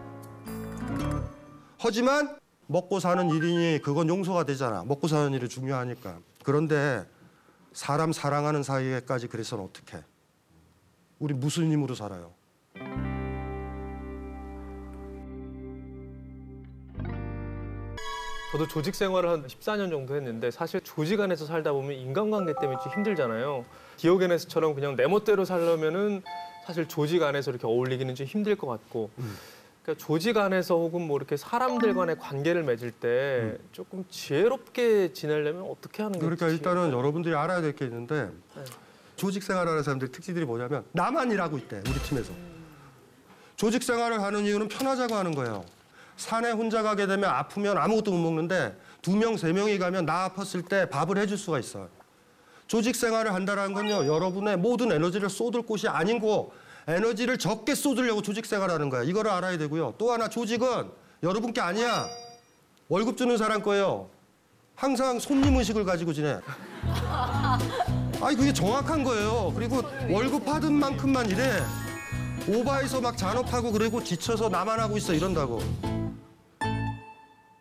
하지만 먹고 사는 일이니 그건 용서가 되잖아. 먹고 사는 일이 중요하니까. 그런데 사람 사랑하는 사이에까지 그래서는 어떡해. 우리 무슨 힘으로 살아요? 저도 조직 생활을 한 14년 정도 했는데 사실 조직 안에서 살다 보면 인간관계 때문에 좀 힘들잖아요. 디오게네스처럼 그냥 내 멋대로 살려면은 사실 조직 안에서 이렇게 어울리기는 좀 힘들 것 같고 그러니까 조직 안에서 혹은 뭐 이렇게 사람들 간의 관계를 맺을 때 조금 지혜롭게 지내려면 어떻게 하는 게 그러니까 일단은 여러분들이 알아야 될 게 있는데 조직 생활하는 사람들 특징들이 뭐냐면 나만 일하고 있대, 우리 팀에서. 조직 생활을 하는 이유는 편하자고 하는 거예요. 산에 혼자 가게 되면 아프면 아무것도 못 먹는데 2명, 3명이 가면 나 아팠을 때 밥을 해줄 수가 있어요. 조직 생활을 한다는 건요, 여러분의 모든 에너지를 쏟을 곳이 아닌 거, 에너지를 적게 쏟으려고 조직 생활하는 거야. 이거를 알아야 되고요. 또 하나, 조직은 여러분 게 아니야. 월급 주는 사람 거예요. 항상 손님 의식을 가지고 지내. 아니, 그게 정확한 거예요. 그리고 월급 받은 만큼만 일해. 오바해서 막 잔업하고 그리고 지쳐서 나만 하고 있어 이런다고.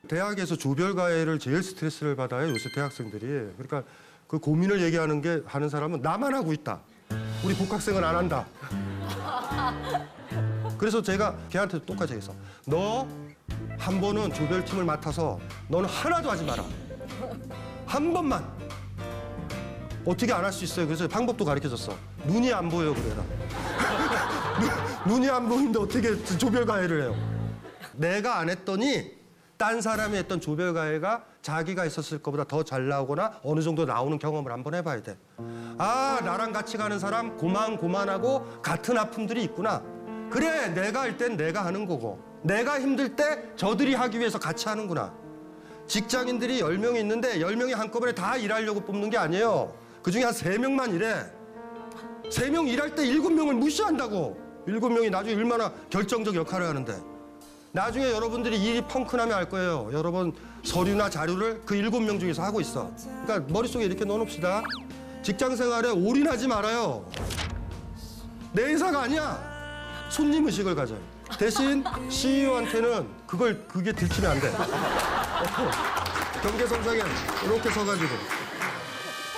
대학에서 조별과외를 제일 스트레스를 받아요, 요새 대학생들이. 그러니까 그 고민을 얘기하는 게 하는 사람은 나만 하고 있다. 우리 복학생은 안 한다. 그래서 제가 걔한테 똑같이 했어. 너 한 번은 조별팀을 맡아서 너는 하나도 하지 마라. 한 번만. 어떻게 안 할 수 있어요? 그래서 방법도 가르쳐줬어. 눈이 안 보여 그래라. 눈이 안 보이는데 어떻게 조별과외를 해요? 내가 안 했더니 딴 사람이 했던 조별과외가 자기가 있었을 것보다 더 잘 나오거나 어느 정도 나오는 경험을 한번 해봐야 돼. 아, 나랑 같이 가는 사람 고만고만하고 같은 아픔들이 있구나. 그래, 내가 할 땐 내가 하는 거고 내가 힘들 때 저들이 하기 위해서 같이 하는구나. 직장인들이 10명이 있는데 10명이 한꺼번에 다 일하려고 뽑는 게 아니에요. 그중에 한 3명만 일해. 3명 일할 때 7명을 무시한다고. 7명이 나중에 얼마나 결정적 역할을 하는데. 나중에 여러분들이 일이 펑크나면 알 거예요. 여러분 서류나 자료를 그 7명 중에서 하고 있어. 그러니까 머릿속에 이렇게 넣어놓읍시다. 직장 생활에 올인하지 말아요. 내 회사가 아니야. 손님 의식을 가져요. 대신 CEO한테는 그게 들키면 안 돼. 경계선상에 이렇게 서가지고.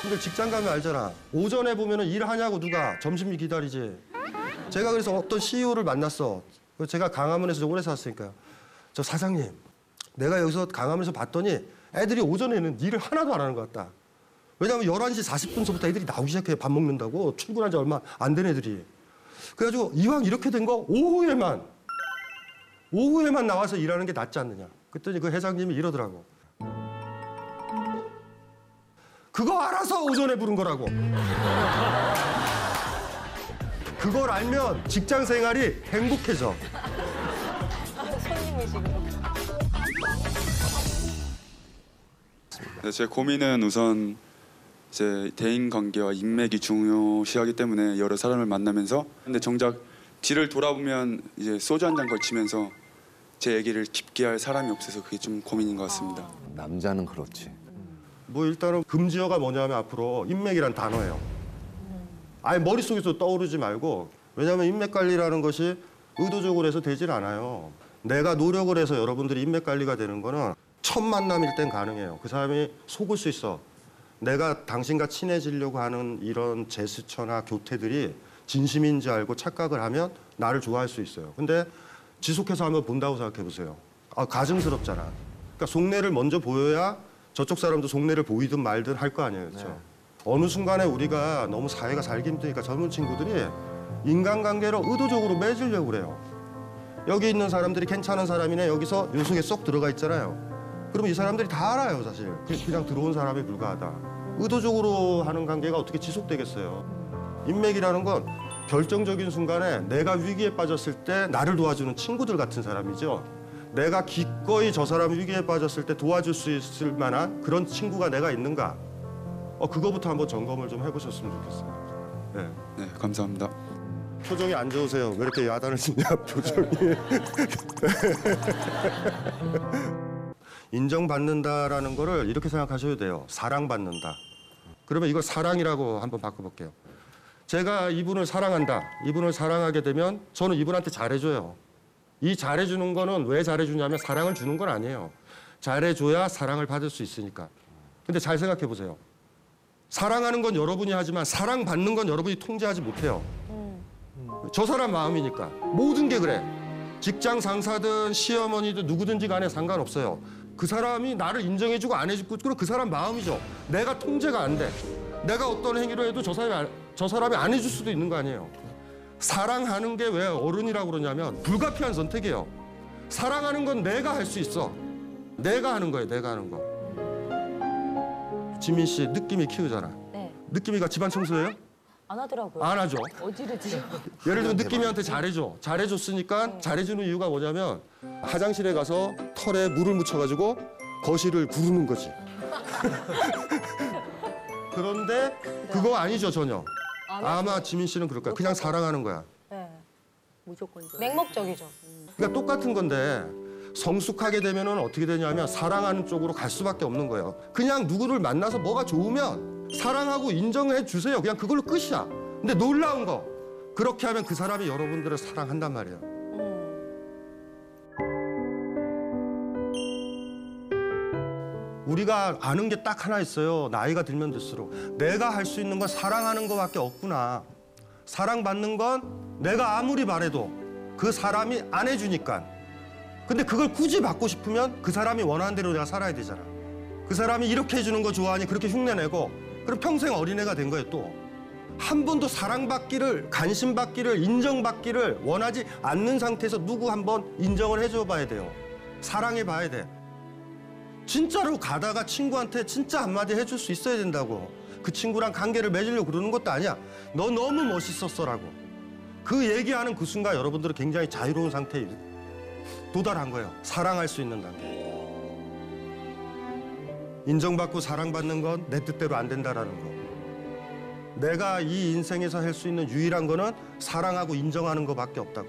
근데 직장 가면 알잖아. 오전에 보면은 일하냐고 누가 점심 기다리지. 제가 그래서 어떤 CEO를 만났어. 제가 강화문에서 오래 살았으니까요. 저 사장님, 내가 여기서 강화문에서 봤더니 애들이 오전에는 일을 하나도 안 하는 것 같다. 왜냐하면 11시 40분서부터 애들이 나오기 시작해. 밥 먹는다고. 출근한 지 얼마 안 된 애들이. 그래가지고 이왕 이렇게 된 거 오후에만 나와서 일하는 게 낫지 않느냐. 그랬더니 그 회장님이 이러더라고. 그거 알아서 오전에 부른 거라고. 그걸 알면 직장 생활이 행복해져. 네, 제 고민은 우선 제 대인 관계와 인맥이 중요시하기 때문에 여러 사람을 만나면서 근데 정작 뒤를 돌아보면 이제 소주 한 잔 걸치면서 제 얘기를 깊게 할 사람이 없어서 그게 좀 고민인 것 같습니다. 남자는 그렇지. 뭐 일단은 금지어가 뭐냐면 앞으로 인맥이란 단어예요. 아예 머릿속에서 떠오르지 말고. 왜냐하면 인맥 관리라는 것이 의도적으로 해서 되질 않아요. 내가 노력을 해서 여러분들이 인맥 관리가 되는 거는 첫 만남일 땐 가능해요. 그 사람이 속을 수 있어. 내가 당신과 친해지려고 하는 이런 제스처나 교태들이 진심인지 알고 착각을 하면 나를 좋아할 수 있어요. 근데 지속해서 한번 본다고 생각해 보세요. 가증스럽잖아. 그러니까 속내를 먼저 보여야 저쪽 사람도 속내를 보이든 말든 할 거 아니에요. 그렇죠? 네. 어느 순간에 우리가 너무 사회가 살기 힘드니까 젊은 친구들이 인간관계를 의도적으로 맺으려고 그래요. 여기 있는 사람들이 괜찮은 사람이네 여기서 요 속에 쏙 들어가 있잖아요. 그러면 이 사람들이 다 알아요, 사실. 그냥 들어온 사람에 불과하다. 의도적으로 하는 관계가 어떻게 지속되겠어요. 인맥이라는 건 결정적인 순간에 내가 위기에 빠졌을 때 나를 도와주는 친구들 같은 사람이죠. 내가 기꺼이 저 사람 위기에 빠졌을 때 도와줄 수 있을 만한 그런 친구가 내가 있는가. 그거부터 한번 점검을 좀 해보셨으면 좋겠어요. 네. 네, 감사합니다. 표정이 안 좋으세요. 왜 이렇게 야단을 치냐, 표정이. 인정받는다라는 거를 이렇게 생각하셔야 돼요. 사랑받는다. 그러면 이걸 사랑이라고 한번 바꿔볼게요. 제가 이분을 사랑한다. 이분을 사랑하게 되면 저는 이분한테 잘해줘요. 이 잘해주는 거는 왜 잘해주냐면 사랑을 주는 건 아니에요. 잘해줘야 사랑을 받을 수 있으니까. 근데 잘 생각해 보세요. 사랑하는 건 여러분이 하지만 사랑받는 건 여러분이 통제하지 못해요. 저 사람 마음이니까. 모든 게 그래. 직장 상사든 시어머니든 누구든지 간에 상관없어요. 그 사람이 나를 인정해주고 안 해주고 그 사람 마음이죠. 내가 통제가 안 돼. 내가 어떤 행위를 해도 저 사람이 안 해줄 수도 있는 거 아니에요. 사랑하는 게 왜 어른이라고 그러냐면 불가피한 선택이에요. 사랑하는 건 내가 할 수 있어. 내가 하는 거예요. 내가 하는 거. 지민 씨 느낌이 키우잖아. 네. 느낌이가 집안 청소해요? 안 하더라고요. 안 하죠. 어지르지. 예를 들면 느낌이한테 잘해줘. 잘해줬으니까 잘해주는 이유가 뭐냐면 화장실에 가서 털에 물을 묻혀가지고 거실을 구르는 거지. 그런데 그거 아니죠 전혀. 아마 지민 씨는 그럴 거야. 그냥 사랑하는 거야. 네. 무조건 맹목적이죠. 그러니까 똑같은 건데 성숙하게 되면은 어떻게 되냐면 사랑하는 쪽으로 갈 수밖에 없는 거예요. 그냥 누구를 만나서 뭐가 좋으면 사랑하고 인정해 주세요. 그냥 그걸로 끝이야. 근데 놀라운 거 그렇게 하면 그 사람이 여러분들을 사랑한단 말이에요. 우리가 아는 게 딱 하나 있어요. 나이가 들면 들수록 내가 할 수 있는 건 사랑하는 거밖에 없구나. 사랑받는 건 내가 아무리 바래도 그 사람이 안 해주니까. 근데 그걸 굳이 받고 싶으면 그 사람이 원하는 대로 내가 살아야 되잖아. 그 사람이 이렇게 해주는 거 좋아하니 그렇게 흉내내고 그럼 평생 어린애가 된 거예요 또. 한 번도 사랑받기를, 관심받기를, 인정받기를 원하지 않는 상태에서 누구 한번 인정을 해줘 봐야 돼요. 사랑해 봐야 돼. 진짜로 가다가 친구한테 진짜 한마디 해줄 수 있어야 된다고. 그 친구랑 관계를 맺으려고 그러는 것도 아니야. 너 너무 멋있었어라고. 그 얘기하는 그 순간 여러분들은 굉장히 자유로운 상태에 도달한 거예요. 사랑할 수 있는 단계. 인정받고 사랑받는 건 내 뜻대로 안 된다라는 거. 내가 이 인생에서 할 수 있는 유일한 거는 사랑하고 인정하는 거밖에 없다고.